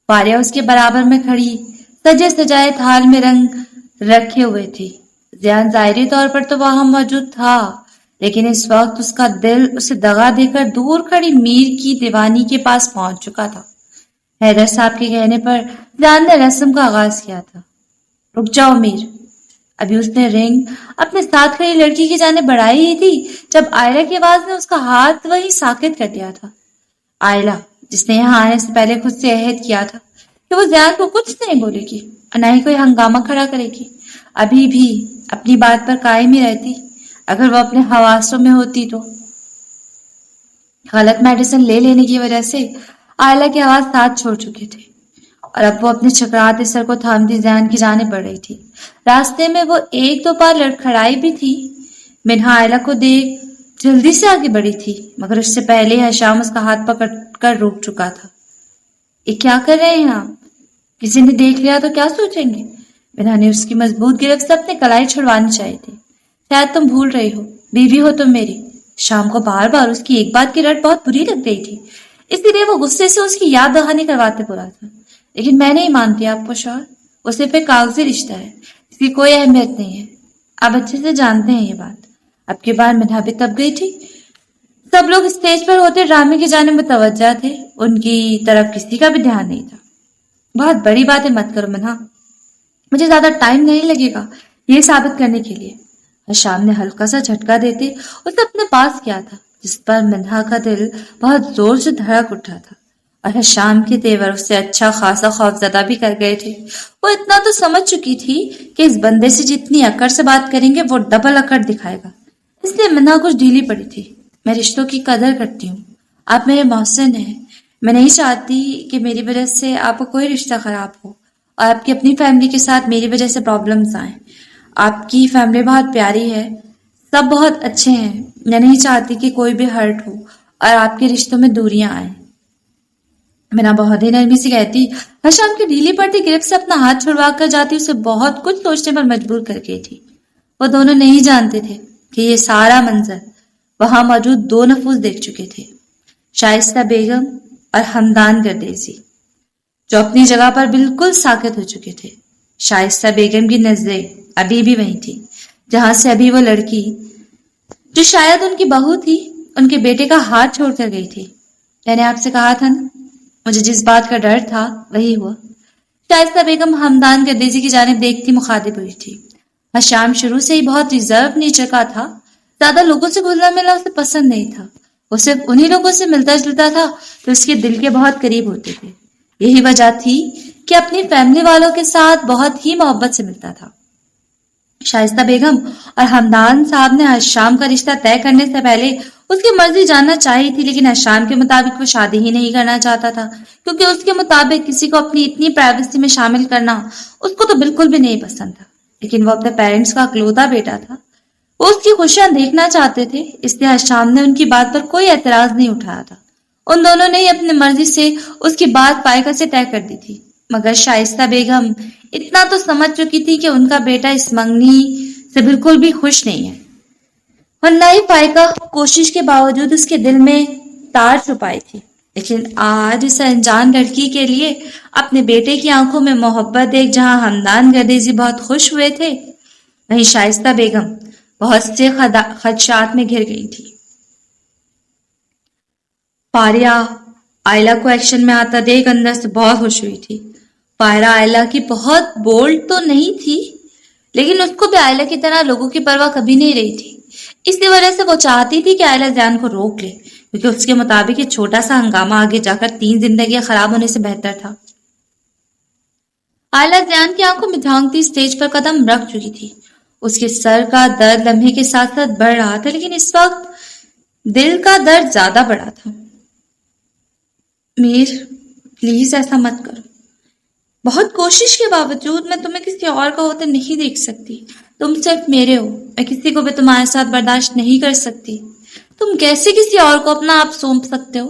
फारिया उसके बराबर में खड़ी सजे सजाए थाल में रंग रखे हुए थी। ज़ियान ज़ाहिरी तौर पर तो वहां मौजूद था, लेकिन इस वक्त उसका दिल उसे दगा देकर दूर खड़ी मीर की दीवानी के पास पहुंच चुका था। हैदर साहब के कहने पर ज़ियान ने रस्म का आगाज किया था। रुक जाओ मीर। अभी उसने रिंग अपने साथ खड़ी लड़की की जाने बढ़ाई ही थी, जब आयला की आवाज ने उसका हाथ वहीं साकित कर दिया था। आयला, जिसने यहाँ आने से पहले खुद से अहद किया था कि वो ज़ियान को कुछ नहीं बोलेगी और न ही कोई हंगामा खड़ा करेगी, अभी भी अपनी बात पर कायम ही रहती। अगर वो अपने हवासों में होती तो गलत मेडिसिन ले लेने की वजह से आयला की आवाज साथ छोड़ चुके थे और अब वो अपने चकराते सर को थामती ज़ियान की जाने बढ़ रही थी। रास्ते में वो एक दो बार लड़खड़ाई भी थी। मिन्हा आयला को देख जल्दी से आगे बढ़ी थी, मगर उससे पहले ही हशाम उसका हाथ पकड़ कर रोक चुका था। ये क्या कर रहे हैं आप? किसी ने देख लिया तो क्या सोचेंगे? मिन्हा ने उसकी मजबूत गिरफ्त से अपनी कलाई छुड़वानी चाहिए थी। शायद तुम भूल रही हो, बीवी हो तुम मेरी। शाम को बार बार उसकी एक बात की रट बहुत बुरी लग रही थी, इसीलिए वो गुस्से से उसकी याद दहानी करवाते बोला था। लेकिन मैं नहीं मानती आपको शौहर, वो सिर्फ एक कागजी रिश्ता है, इसकी कोई अहमियत नहीं है। आप अच्छे से जानते हैं ये बात। अब की बार मिन्हा भी तब गई थी। सब लोग स्टेज पर होते ड्रामे की जाने मुतवज्जा थे, उनकी तरफ किसी का भी ध्यान नहीं था। बहुत बड़ी बातें मत करो मिन्हा, मुझे ज्यादा टाइम नहीं लगेगा ये साबित करने के लिए। शाम ने हल्का सा झटका देते उसे अपने पास किया था, जिस पर मिन्हा का दिल बहुत जोर से धड़क उठा था। और शाम के तेवर उससे अच्छा खासा खौफजदा भी कर गए थे। वो इतना तो समझ चुकी थी कि इस बंदे से जितनी अकड़ से बात करेंगे वो डबल अकड़ दिखाएगा, इसलिए मिन्हा कुछ ढीली पड़ी थी। मैं रिश्तों की कदर करती हूँ, आप मेरे मोहसिन हैं। मैं नहीं चाहती कि मेरी वजह से आपका कोई रिश्ता खराब हो और आपकी अपनी फैमिली के साथ मेरी वजह से प्रॉब्लम्स आए। आपकी फैमिली बहुत प्यारी है, सब बहुत अच्छे हैं। मैं नहीं चाहती कि कोई भी हर्ट हो और आपके रिश्तों में दूरियां आए। बिना बहुत ही नरमी से कहती हशाम की ढीली पड़ती गिरफ्त से अपना हाथ छुड़वा कर जाती उसे बहुत कुछ सोचने पर मजबूर कर गई थी। वो दोनों नहीं जानते थे कि ये सारा मंजर वहां मौजूद दो नफूस देख चुके थे, शाइस्ता बेगम और हमदान गर्देजी, जो अपनी जगह पर बिल्कुल साकित हो चुके थे। शाइस्ता बेगम की नजरें अभी भी वही थी जहां से अभी वो लड़की, जो शायद उनकी बहू थी, उनके बेटे का हाथ छोड़कर गई थी। मैंने आपसे कहा था ना, मुझे जिस बात का डर था वही हुआ। शाइस्ता बेगम हमदान गर्देजी की जानिब देखती मुखातिब हुई थी। हशाम शुरू से ही बहुत रिजर्व नेचर का था, ज्यादा लोगों से घुलना मिलना उसे पसंद नहीं था। वो सिर्फ उन्हीं लोगों से मिलता जुलता था तो उसके दिल के बहुत करीब होते थे। यही वजह थी कि अपनी फैमिली वालों के साथ बहुत ही मोहब्बत से मिलता था। शाइस्ता बेगम और हमदान साहब ने हशाम का रिश्ता तय करने से पहले उसकी मर्जी जानना चाहिए थी, लेकिन हशाम के मुताबिक वो शादी ही नहीं करना चाहता था, क्योंकि उसके मुताबिक किसी को अपनी इतनी प्राइवेसी में शामिल करना उसको तो बिल्कुल भी नहीं पसंद था। लेकिन वो अपने पेरेंट्स का इकलौता बेटा था, वो उसकी खुशियां देखना चाहते थे, इसलिए हशाम ने उनकी बात पर कोई एतराज नहीं उठाया था। उन दोनों ने अपनी मर्जी से उसकी बात फायका से तय कर दी थी, मगर शाइस्ता बेगम इतना तो समझ चुकी थी कि उनका बेटा इस मंगनी से बिल्कुल भी खुश नहीं है। वरना ही फायका कोशिश के बावजूद उसके दिल में तार छुपाई थी। लेकिन आज इस अनजान लड़की के लिए अपने बेटे की आंखों में मोहब्बत देख जहां हमदान गर्देजी बहुत खुश हुए थे, वहीं शाइस्ता बेगम बहुत से खदशात में घिर गई थी। फारिया आयला को एक्शन में आता देख अंदर से बहुत खुश हुई थी। फायरा आयला की बहुत बोल्ड तो नहीं थी, लेकिन उसको भी आयला की तरह लोगों की परवाह कभी नहीं रही थी। इसी वजह से वो चाहती थी कि आयला जान को रोक ले, क्योंकि उसके मुताबिक ये छोटा सा हंगामा आगे जाकर 3 जिंदगियां खराब होने से बेहतर था। आयला जान की आंखों में झांकती स्टेज पर कदम रख चुकी थी। उसके सर का दर्द लम्हे के साथ साथ बढ़ रहा था, लेकिन इस वक्त दिल का दर्द ज्यादा बढ़ा था। मीर, प्लीज ऐसा मत करो। बहुत कोशिश के बावजूद मैं तुम्हें किसी और का होते नहीं देख सकती। तुम सिर्फ मेरे हो, मैं किसी को भी तुम्हारे साथ बर्दाश्त नहीं कर सकती। तुम कैसे किसी और को अपना आप सौंप सकते हो?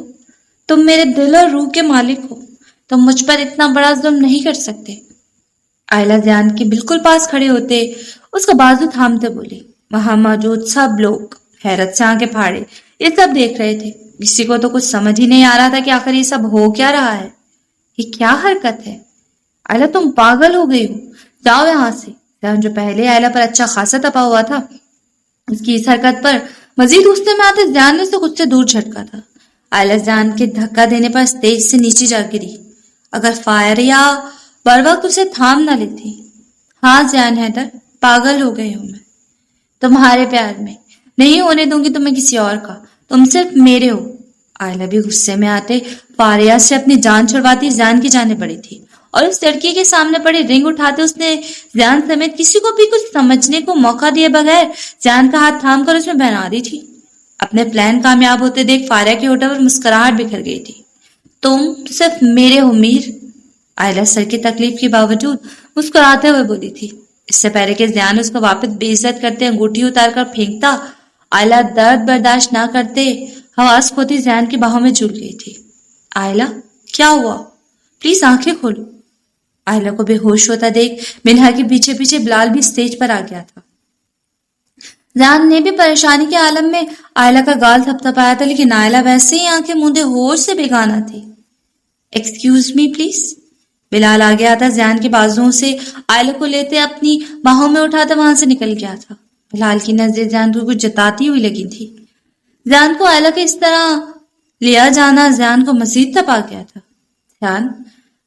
तुम मेरे दिल और रूह के मालिक हो, तुम मुझ पर इतना बड़ा जुल्म नहीं कर सकते। आयला जान के बिल्कुल पास खड़े होते उसका बाजू थामते बोली। वहां मौजूद सब लोग हैरत से आंखें फाड़े ये सब देख रहे थे। किसी को तो कुछ समझ ही नहीं आ रहा था कि आखिर ये सब हो क्या रहा है, ये क्या हरकत है। आयला, तुम पागल हो गई हो, जाओ यहाँ से। जान जो पहले आयला पर अच्छा खासा तपा हुआ था, उसकी इस हरकत पर मजीद गुस्से में आते जान ने उसे खुद से दूर झटका था। आयला जान के धक्का देने पर स्टेज से नीचे जा गिरी। अगर फायरिया बर वक्त उसे थाम न लेती। हाँ जान हैदर, पागल हो गई हूं मैं तुम्हारे प्यार में, नहीं होने दूंगी तुम्हें किसी और का, तुम सिर्फ मेरे हो। आयला भी गुस्से में आते फारिया से अपनी जान छुड़वाती जान की जाने पड़ी थी, और उस लड़की के सामने पड़े रिंग उठाते उसने जान समेत किसी को भी कुछ समझने को मौका दिए बगैर जान का हाथ थाम कर उसमें बहना दी थी। अपने प्लान कामयाब होते देख फारिया के होठों पर मुस्कुराहट बिखर गई थी। तुम सिर्फ मेरे हो मीर, आयला सर की तकलीफ के बावजूद मुस्कुराते हुए बोली थी। इससे पहले कि ज़ियान उसको वापस बेइज्जत करते अंगूठी उतार कर फेंकता, आयला दर्द बर्दाश्त ना करते हवास खोती ज़ियान की बाहों में झूल गई थी। आयला, क्या हुआ? प्लीज आंखें खोलो। आयला को बेहोश होता देख मिन्हा के पीछे पीछे बिलाल भी स्टेज पर आ गया था। زیان نے بھی پریشانی کے عالم میں آئلہ کا گال تھپتھپایا تھا، لیکن آئلہ ویسے ہی آنکھیں موندے ہوش سے بیگانہ تھی۔ Excuse me please. بلال آ گیا تھا، زیان کے بازوؤں سے آئلہ کو لیتے اپنی باہوں میں اٹھاتا وہاں سے نکل گیا تھا۔ بلال کی نظریں زیان کو کچھ جتاتی ہوئی لگی تھی۔ زیان کو آئلہ کا اس طرح لیا جانا زیان کو مزید تپا گیا تھا۔ زیان،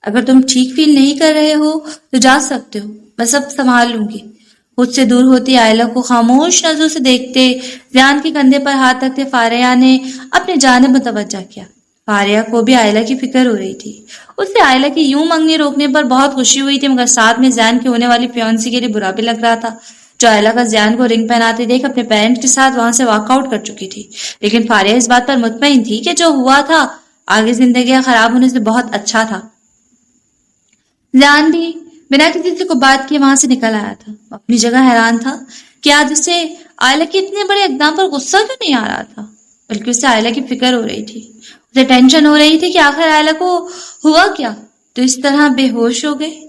اگر تم ٹھیک فیل نہیں کر رہے ہو تو جا سکتے ہو، میں سب سنبھال لوں گی۔ خود سے دور ہوتی آئلہ کو خاموش نظروں سے دیکھتے زیان کے کندھے پر ہاتھ رکھتے فاریہ نے اپنی جانب متوجہ کیا۔ فاریہ کو بھی آئلہ کی فکر ہو رہی تھی۔ اسے آئلہ کی یوں منگنی روکنے پر بہت خوشی ہوئی تھی، مگر ساتھ میں زیان کی ہونے والی فیونسی کے لیے برا بھی لگ رہا تھا، جو آئلہ کا زیان کو رنگ پہناتے دیکھ اپنے پیرنٹس کے ساتھ وہاں سے واک آؤٹ کر چکی تھی۔ لیکن فاریہ اس بات پر مطمئن تھی کہ جو ہوا تھا آگے زندگیاں خراب ہونے سے بہت اچھا تھا۔ زیان بھی بنا کسی سے کو بات کیے وہاں سے نکل آیا تھا۔ اپنی جگہ حیران تھا کہ آج اسے آئلہ کے اتنے بڑے اقدام پر غصہ کیوں نہیں آ رہا تھا، بلکہ اسے آئلہ کی فکر ہو رہی تھی۔ اسے ٹینشن ہو رہی تھی کہ آخر آئلہ کو ہوا کیا تو اس طرح بے ہوش ہو گئے۔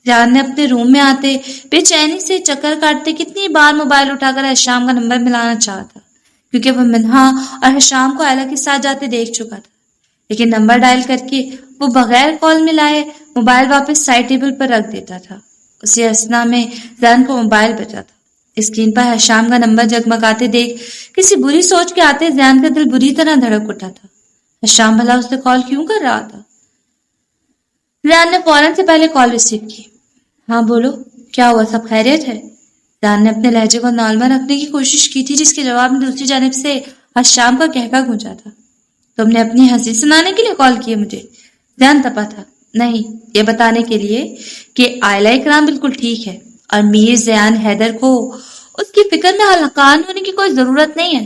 زیان نے اپنے روم میں آتے بے چینی سے چکر کاٹتے کتنی بار موبائل اٹھا کر حشام کا نمبر ملانا چاہا تھا، کیونکہ وہ منہا اور حشام کو آئلہ کے ساتھ جاتے دیکھ چکا تھا، لیکن نمبر ڈائل کر کے وہ بغیر کال ملائے موبائل واپس سائڈ ٹیبل پر رکھ دیتا تھا۔ اسی اثنا میں زیان کو موبائل بجا تھا۔ اسکرین پر حشام کا نمبر جگمگاتے دیکھ کسی بری سوچ کے آتے زیان کا دل بری طرح دھڑک اٹھا تھا۔ حشام بھلا اس سے کال کیوں کر رہا تھا؟ زیان نے فوراً سے پہلے کال ریسیو کی۔ ہاں بولو، کیا ہوا، سب خیریت ہے؟ زیان نے اپنے لہجے کو نارمل رکھنے کی کوشش کی تھی، جس کے جواب میں دوسری جانب سے حشام کا کہکا گونجا تھا۔ تم نے اپنی ہنسی سنانے کے لیے کال کی ہے مجھے؟ زیان تپا تھا۔ نہیں، یہ بتانے کے لیے کہ آئلہ اکرام بالکل ٹھیک ہے اور میر زیان حیدر کو اس کی فکر میں ہلکان ہونے کی کوئی ضرورت نہیں ہے۔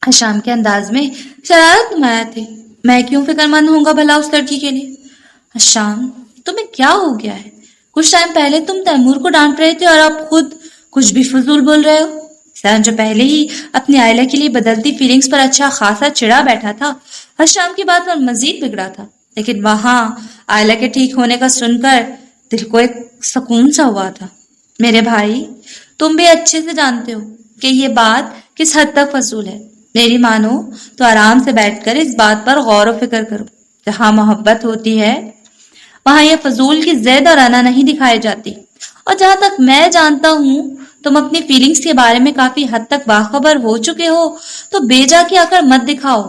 حشام کے انداز میں شرارت نمایاں تھی۔ میں کیوں فکر مند ہوں گا بھلا اس لڑکی کے لیے؟ حشام، تمہیں کیا ہو گیا ہے؟ کچھ ٹائم پہلے تم تیمور کو ڈانٹ رہے تھے اور اب خود کچھ بھی فضول بول رہے ہو۔ زیان جو پہلے ہی اپنی آئلہ کے لیے بدلتی فیلنگز پر اچھا خاصا چڑا بیٹھا تھا، حشام کی بات پر مزید بگڑا تھا، لیکن وہاں آئلہ کے ٹھیک ہونے کا سن کر دل کو ایک سکون سا ہوا تھا۔ میرے بھائی، تم بھی اچھے سے جانتے ہو کہ یہ بات کس حد تک فضول ہے۔ میری مانو تو آرام سے بیٹھ کر اس بات پر غور و فکر کرو۔ جہاں محبت ہوتی ہے وہاں یہ فضول کی زید اور انا نہیں دکھائی جاتی، اور جہاں تک میں جانتا ہوں تم اپنی فیلنگز کے بارے میں کافی حد تک باخبر ہو چکے ہو، تو بے جا کے آ کر مت دکھاؤ۔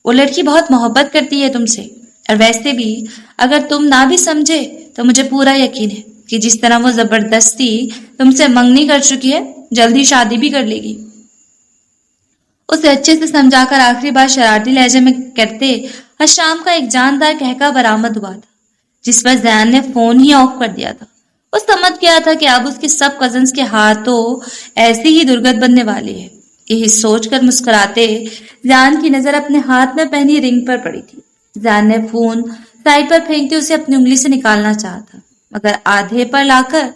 وہ لڑکی بہت محبت کرتی ہے تم سے، اور ویسے بھی اگر تم نہ بھی سمجھے تو مجھے پورا یقین ہے کہ جس طرح وہ زبردستی تم سے منگنی کر چکی ہے، جلدی شادی بھی کر لے گی۔ اسے اچھے سے سمجھا کر آخری بار شرارتی لہجے میں کرتے حشام کا ایک جاندار کہکا برآمد ہوا تھا، جس پر زیان نے فون ہی آف کر دیا تھا۔ وہ سمجھ گیا تھا کہ اب اس کے سب کزنز کے ہاتھوں ایسی ہی درگت بننے والی ہے۔ یہی سوچ کر مسکراتے زیان کی نظر اپنے ہاتھ میں پہنی رنگ پر پڑی تھی۔ زیان نے فون سائڈ پر پھینکتے اسے اپنی انگلی سے نکالنا چاہا تھا، مگر آدھے پر لا کر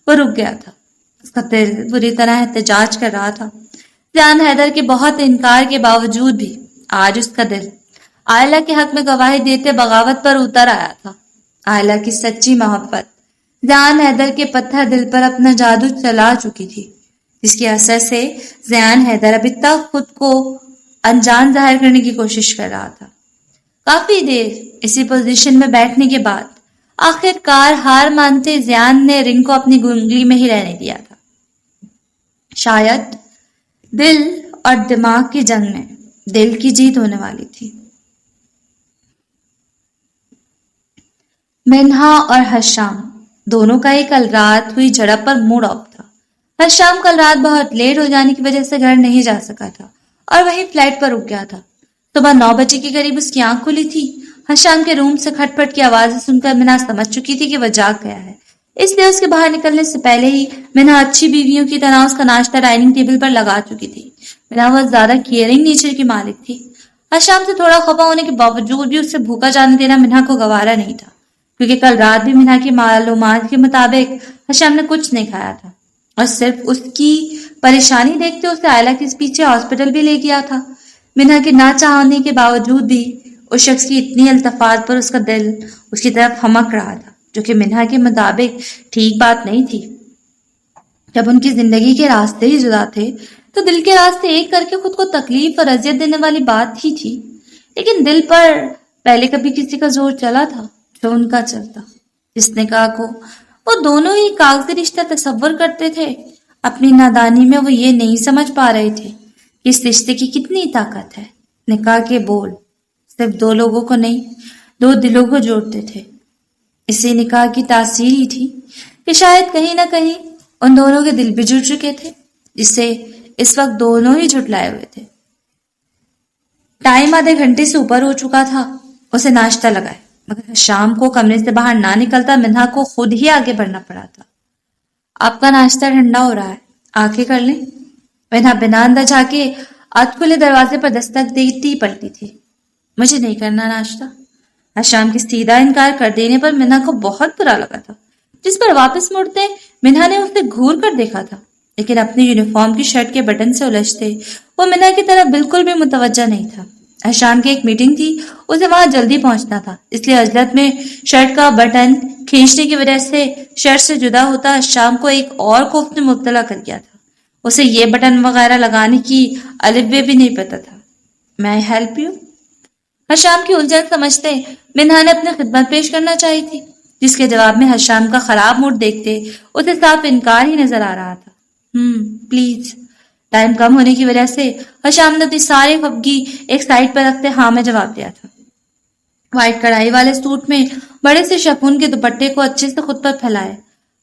وہ رک گیا تھا۔ اس کا دل بری طرح احتجاج کر رہا تھا۔ زیان حیدر کے بہت انکار کے باوجود بھی آج اس کا دل آئلہ کے حق میں گواہی دیتے بغاوت پر اتر آیا تھا۔ آئلہ کی سچی محبت زیان حیدر کے پتھر دل پر اپنا جادو چلا چکی تھی، جس کے اثر سے زیان حیدر ابھی تک خود کو انجان ظاہر کرنے کی کوشش کر رہا تھا۔ کافی دیر اسی پوزیشن میں بیٹھنے کے بعد آخر کار ہار مانتے زیان نے رنگ کو اپنی انگلی میں ہی رہنے دیا تھا۔ شاید دل اور دماغ کی جنگ میں دل کی جیت ہونے والی تھی۔ منہا اور حشام دونوں کا ہی کل رات ہوئی جھڑپ پر موڈ آف تھا۔ حشام کل رات بہت لیٹ ہو جانے کی وجہ سے گھر نہیں جا سکا تھا اور وہیں فلائٹ پر رک گیا تھا۔ صبح 9 بجے کے قریب اس کی آنکھ کھلی تھی۔ حشام کے روم سے کھٹ پٹ کی آوازیں سن کر منہا سمجھ چکی تھی کہ وہ جاگ گیا ہے، اس لیے اس کے باہر نکلنے سے پہلے ہی منہا اچھی بیویوں کی طرح اس کا ناشتہ ڈائننگ ٹیبل پر لگا چکی تھی۔ منہا بہت زیادہ کیئرنگ نیچر کی مالک تھی۔ حشام سے تھوڑا خفا ہونے کے باوجود بھی اسے بھوکا جانے دینا منہا کو گوارا نہیں تھا، کیونکہ کل رات بھی منہا کی معلومات کے مطابق حشام نے کچھ نہیں کھایا تھا اور صرف اس کی پریشانی دیکھتے اسے آئلہ کے پیچھے ہاسپٹل بھی لے گیا تھا۔ منہا کے نہ چاہنے کے باوجود بھی اس شخص کی اتنی التفات پر اس کا دل اس کی طرف ہمک رہا تھا، جو کہ منہا کے مطابق ٹھیک بات نہیں تھی۔ جب ان کی زندگی کے راستے ہی جدا تھے تو دل کے راستے ایک کر کے خود کو تکلیف اور اذیت دینے والی بات ہی تھی، لیکن دل پر پہلے کبھی کسی کا زور چلا تھا جو ان کا چلتا؟ جس نکاح کو وہ دونوں ہی کاغذی رشتہ تصور کرتے تھے، اپنی نادانی میں وہ یہ نہیں سمجھ پا رہے تھے کہ اس رشتے کی کتنی طاقت ہے۔ نکاح کے بول صرف دو لوگوں کو نہیں، دو دلوں کو جوڑتے تھے۔ اسی نکاح کی تاثیر ہی تھی کہ شاید کہیں نہ کہیں ان دونوں کے دل بھی جڑ چکے تھے، جس سے اس وقت دونوں ہی جھٹلائے ہوئے تھے۔ ٹائم آدھے گھنٹے سے اوپر ہو چکا تھا۔ اسے ناشتہ لگائے، مگر شام کو کمرے سے باہر نہ نکلتا منہا کو خود ہی آگے بڑھنا پڑا تھا۔ آپ کا ناشتہ ٹھنڈا ہو رہا ہے، آگے کر لیں؟ منہا بنا اندر جا کے آج کھلے دروازے پر دستک دیتی پلٹی تھی۔ مجھے نہیں کرنا ناشتہ۔ شام کے سیدھا انکار کر دینے پر منہا کو بہت برا لگا تھا، جس پر واپس مڑتے منہا نے اسے گھور کر دیکھا تھا، لیکن اپنی یونیفارم کی شرٹ کے بٹن سے الجھتے وہ منہا کی طرف بالکل بھی متوجہ نہیں تھا۔ شام کی ایک میٹنگ تھی، اسے وہاں جلدی پہنچنا تھا، اس لیے عجلت میں شرٹ کا بٹن کھینچنے کی وجہ سے شرٹ سے جدا ہوتا شام کو ایک اور خوف میں مبتلا کر گیا تھا۔ اسے یہ بٹن وغیرہ لگانے کی الف بے بھی نہیں پتا تھا۔ میں ہیلپ یو؟ حشام کی الجھن سمجھتے منہا نے اپنی خدمت پیش کرنا چاہی تھی، جس کے جواب میں حشام کا خراب موڈ دیکھتے اسے صاف انکار ہی نظر آ رہا تھا۔ پلیز۔ ٹائم کم ہونے کی وجہ سے حشام نے اپنی ساری خفگی ایک سائڈ پر رکھتے ہاں میں جواب دیا تھا۔ وائٹ کڑھائی والے سوٹ میں بڑے سے شفون کے دوپٹے کو اچھے سے خود پر پھیلائے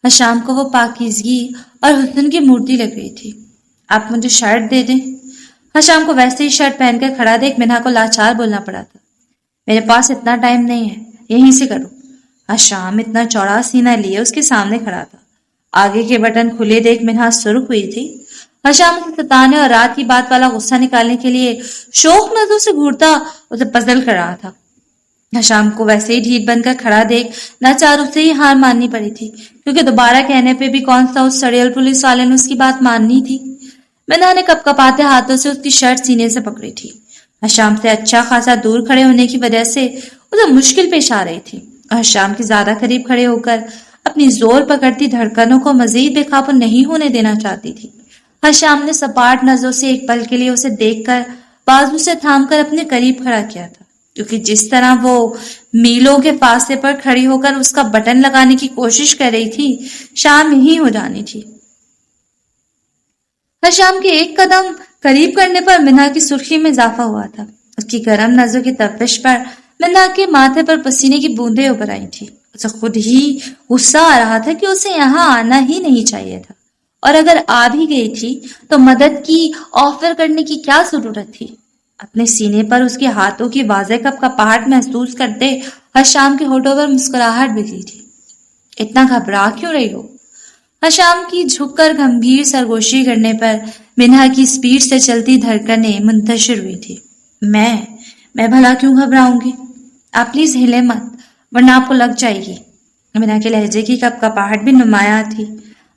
حشام کو وہ پاکیزگی اور حسن کی مورتی لگ رہی تھی۔ آپ مجھے شرٹ دے دیں؟ حشام کو ویسے ہی شرٹ پہن کر کھڑا دیکھ منہا کو لاچار بولنا پڑا تھا۔ میرے پاس اتنا ٹائم نہیں ہے، یہیں سے کرو۔ حشام اتنا چوڑا سینہ لیے اس کے سامنے کھڑا تھا۔ آگے کے بٹن کھلے دیکھ منہا سرخ ہوئی تھی۔ حشام اسے ستانے اور رات کی بات والا غصہ نکالنے کے لیے شوق نظروں سے گھورتا اسے پزل کر رہا تھا۔ حشام کو ویسے ہی ڈھیٹ بن کر کھڑا دیکھ لاچار اسے ہی ہار ماننی پڑی تھی، کیونکہ دوبارہ کہنے پہ بھی کون سا اس سڑیل پولیس والے نے اس کی بات ماننی تھی۔ منہا نے کپ کپاتے ہاتھوں سے اس کی شرٹ سینے سے پکڑی تھی۔ حشام سے اچھا خاصا دور کھڑے ہونے کی وجہ سے اسے مشکل پیش آ رہی تھی، اور حشام کے زیادہ قریب کھڑے ہو کر اپنی زور پکڑتی دھڑکنوں کو مزید بے قابو نہیں ہونے دینا چاہتی تھی۔ حشام نے سپاٹ نظروں سے ایک پل کے لیے اسے دیکھ کر بازو سے تھام کر اپنے قریب کھڑا کیا تھا، کیونکہ جس طرح وہ میلوں کے فاصلے پر کھڑی ہو کر اس کا بٹن لگانے کی کوشش کر رہی تھی، شام ہی ہو جانی تھی۔ حشام کے ایک قدم قریب کرنے پر منہا کی سرخی میں اضافہ ہوا تھا۔ اس کی گرم نظروں کی تپش پر منہا کے ماتھے پر پسینے کی بوندیں ابھر آئی تھی۔ اسے خود ہی غصہ آ رہا تھا کہ اسے یہاں آنا ہی نہیں چاہیے تھا، اور اگر آ بھی گئی تھی تو مدد کی آفر کرنے کی کیا ضرورت تھی۔ اپنے سینے پر اس کے ہاتھوں کی واضح کپ کپاہٹ محسوس کرتے حشام کے ہونٹوں پر مسکراہٹ بکھری تھی۔ اتنا گھبرا کیوں رہی ہو؟ حشام کی جھک کر گمبھیر سرگوشی کرنے پر منہا کی سپیڈ سے چلتی دھڑکنیں منتشر ہوئی تھی۔ میں بھلا کیوں گھبراؤں گی؟ آپ پلیز ہلے مت، ورنہ آپ کو لگ جائے گی۔ منہا کے لہجے کی کپ کپاہٹ بھی نمایاں تھی۔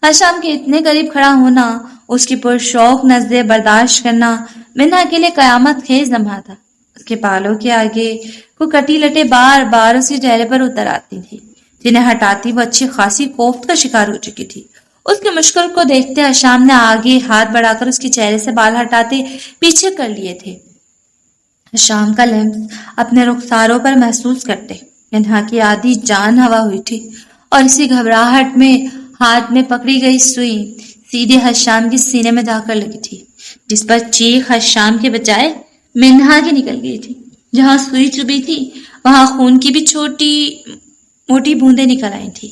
حشام کے اتنے قریب کھڑا ہونا، اس کی پرشوق نظریں برداشت کرنا منہا کے لیے قیامت خیز لمحہ تھا۔ اس کے بالوں کے آگے کو کٹی لٹیں بار بار اس کے چہرے پر اتر آتی تھی، جنہیں ہٹاتی وہ اچھی خاصی کوفت کا شکار ہو چکی تھی۔ اس کی مشکل کو دیکھتے حشام نے آگے ہاتھ بڑھا کر اس کے چہرے سے بال ہٹاتے پیچھے کر لیے تھے۔ حشام کا لمس اپنے رخساروں پر محسوس کرتے منہا کی آدھی جان ہوا ہوئی تھی، اور اسی گھبراہٹ میں ہاتھ میں پکڑی گئی سوئی سیدھے حشام کی سینے میں جا کر لگی تھی، جس پر چیخ حشام کے بجائے منہا کی نکل گئی تھی۔ جہاں سوئی چبھی تھی وہاں خون کی بھی چھوٹی موٹی بوندیں نکل آئی تھی۔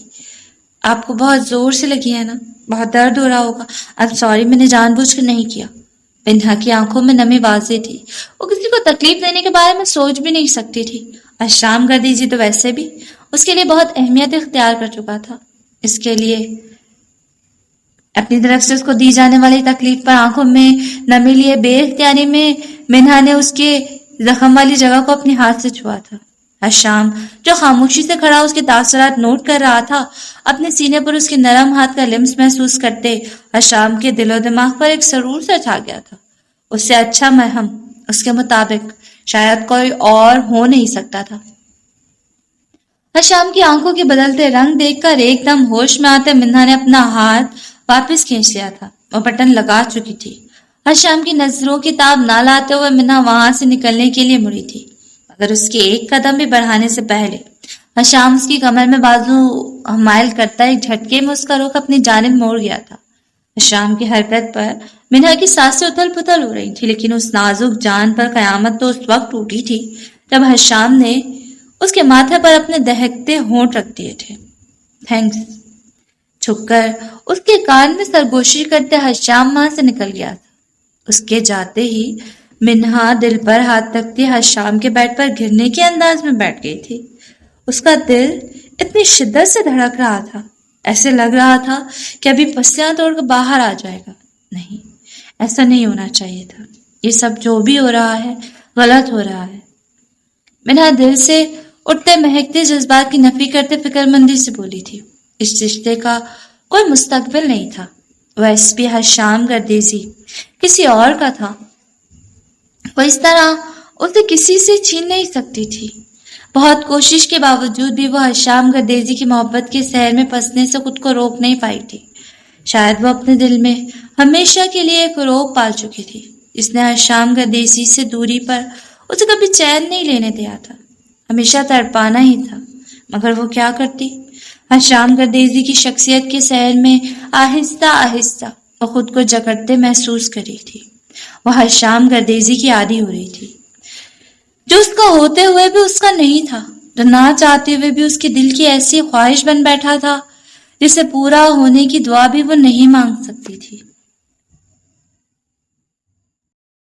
آپ کو بہت زور سے لگی ہے نا؟ بہت درد ہو رہا ہوگا۔ I'm sorry، میں نے جان بوجھ کر نہیں کیا۔ منہا کی آنکھوں میں نمی واضح تھی، وہ کسی کو تکلیف دینے کے بارے میں سوچ بھی نہیں سکتی تھی۔ حشام کر دیجیے تو ویسے بھی اس کے لیے بہت اہمیت اختیار کر چکا تھا، اس کے لیے اپنی طرف سے اس کو دی جانے والی تکلیف پر آنکھوں میں نمی لیے بے اختیاری میں منہا نے اس کے زخم والی جگہ کو اپنے ہاتھ سے چھوا تھا۔ حشام جو خاموشی سے کھڑا اس کے تاثرات نوٹ کر رہا تھا، اپنے سینے پر اس کے نرم ہاتھ کا لمس محسوس کرتے حشام کے دل و دماغ پر ایک سرور سا چھا گیا تھا۔ اس سے اچھا مرہم اس کے مطابق شاید کوئی اور ہو نہیں سکتا تھا۔ حشام کی آنکھوں کے بدلتے رنگ دیکھ کر ایک دم ہوش میں آتے منہا نے اپنا ہاتھ واپس کھینچ لیا تھا، وہ بٹن لگا چکی تھی۔ حشام کی نظروں کی تاب نہ لاتے ہوئے منہا وہاں سے نکلنے کے لیے مڑی تھی، مگر اس کے ایک قدم بھی بڑھانے سے پہلے حشام اس کی کمر میں بازو حمائل کرتا ایک جھٹکے میں اس کا رخ اپنی جانب موڑ گیا تھا۔ حشام کی حرکت پر منہا کی سانسیں اتھل پتھل ہو رہی تھی، لیکن اس نازک جان پر قیامت تو اس وقت ٹوٹی تھی جب حشام نے اس کے ماتھے پر اپنے دہکتے ہونٹ رکھ دیے تھے۔ تھینکس۔ چھک کر اس کے کان میں سرگوشی کرتے حشام وہاں سے نکل گیا تھا۔ اس کے جاتے ہی منہا دل پر ہاتھ رکھتی حشام کے بیڈ پر گرنے کے انداز میں بیٹھ گئی تھی۔ اس کا دل اتنی شدت سے دھڑک رہا تھا، ایسے لگ رہا تھا کہ ابھی پسیاں توڑ کر باہر آ جائے گا۔ نہیں، ایسا نہیں ہونا چاہیے تھا۔ یہ سب جو بھی ہو رہا ہے غلط ہو رہا ہے۔ منہا دل سے اٹھتے مہکتے جذبات کی نفی کرتے فکر مندی سے بولی تھی۔ اس رشتے کا کوئی مستقبل نہیں تھا۔ وہ ایس پی حشام گردیزی کسی اور کا تھا۔ وہ اس طرح اسے کسی سے چھین نہیں سکتی تھی۔ بہت کوشش کے باوجود بھی وہ حشام گردیزی کی محبت کے سحر میں پھنسنے سے خود کو روک نہیں پائی تھی۔ شاید وہ اپنے دل میں ہمیشہ کے لیے ایک روک پال چکی تھی۔ اس نے حشام گردیزی سے دوری پر اسے کبھی چین نہیں لینے دیا تھا، ہمیشہ تڑپانا ہی تھا۔ مگر وہ کیا کرتی؟ حشام گردیزی کی شخصیت کے سحر میں آہستہ آہستہ وہ خود کو جکڑتے محسوس کر رہی تھی۔ وہ حشام گردیزی کی عادی ہو رہی تھی، جو اس کا ہوتے ہوئے بھی اس کا نہیں تھا، جو نہ چاہتے ہوئے بھی اس کے دل کی ایسی خواہش بن بیٹھا تھا جسے پورا ہونے کی دعا بھی وہ نہیں مانگ سکتی تھی۔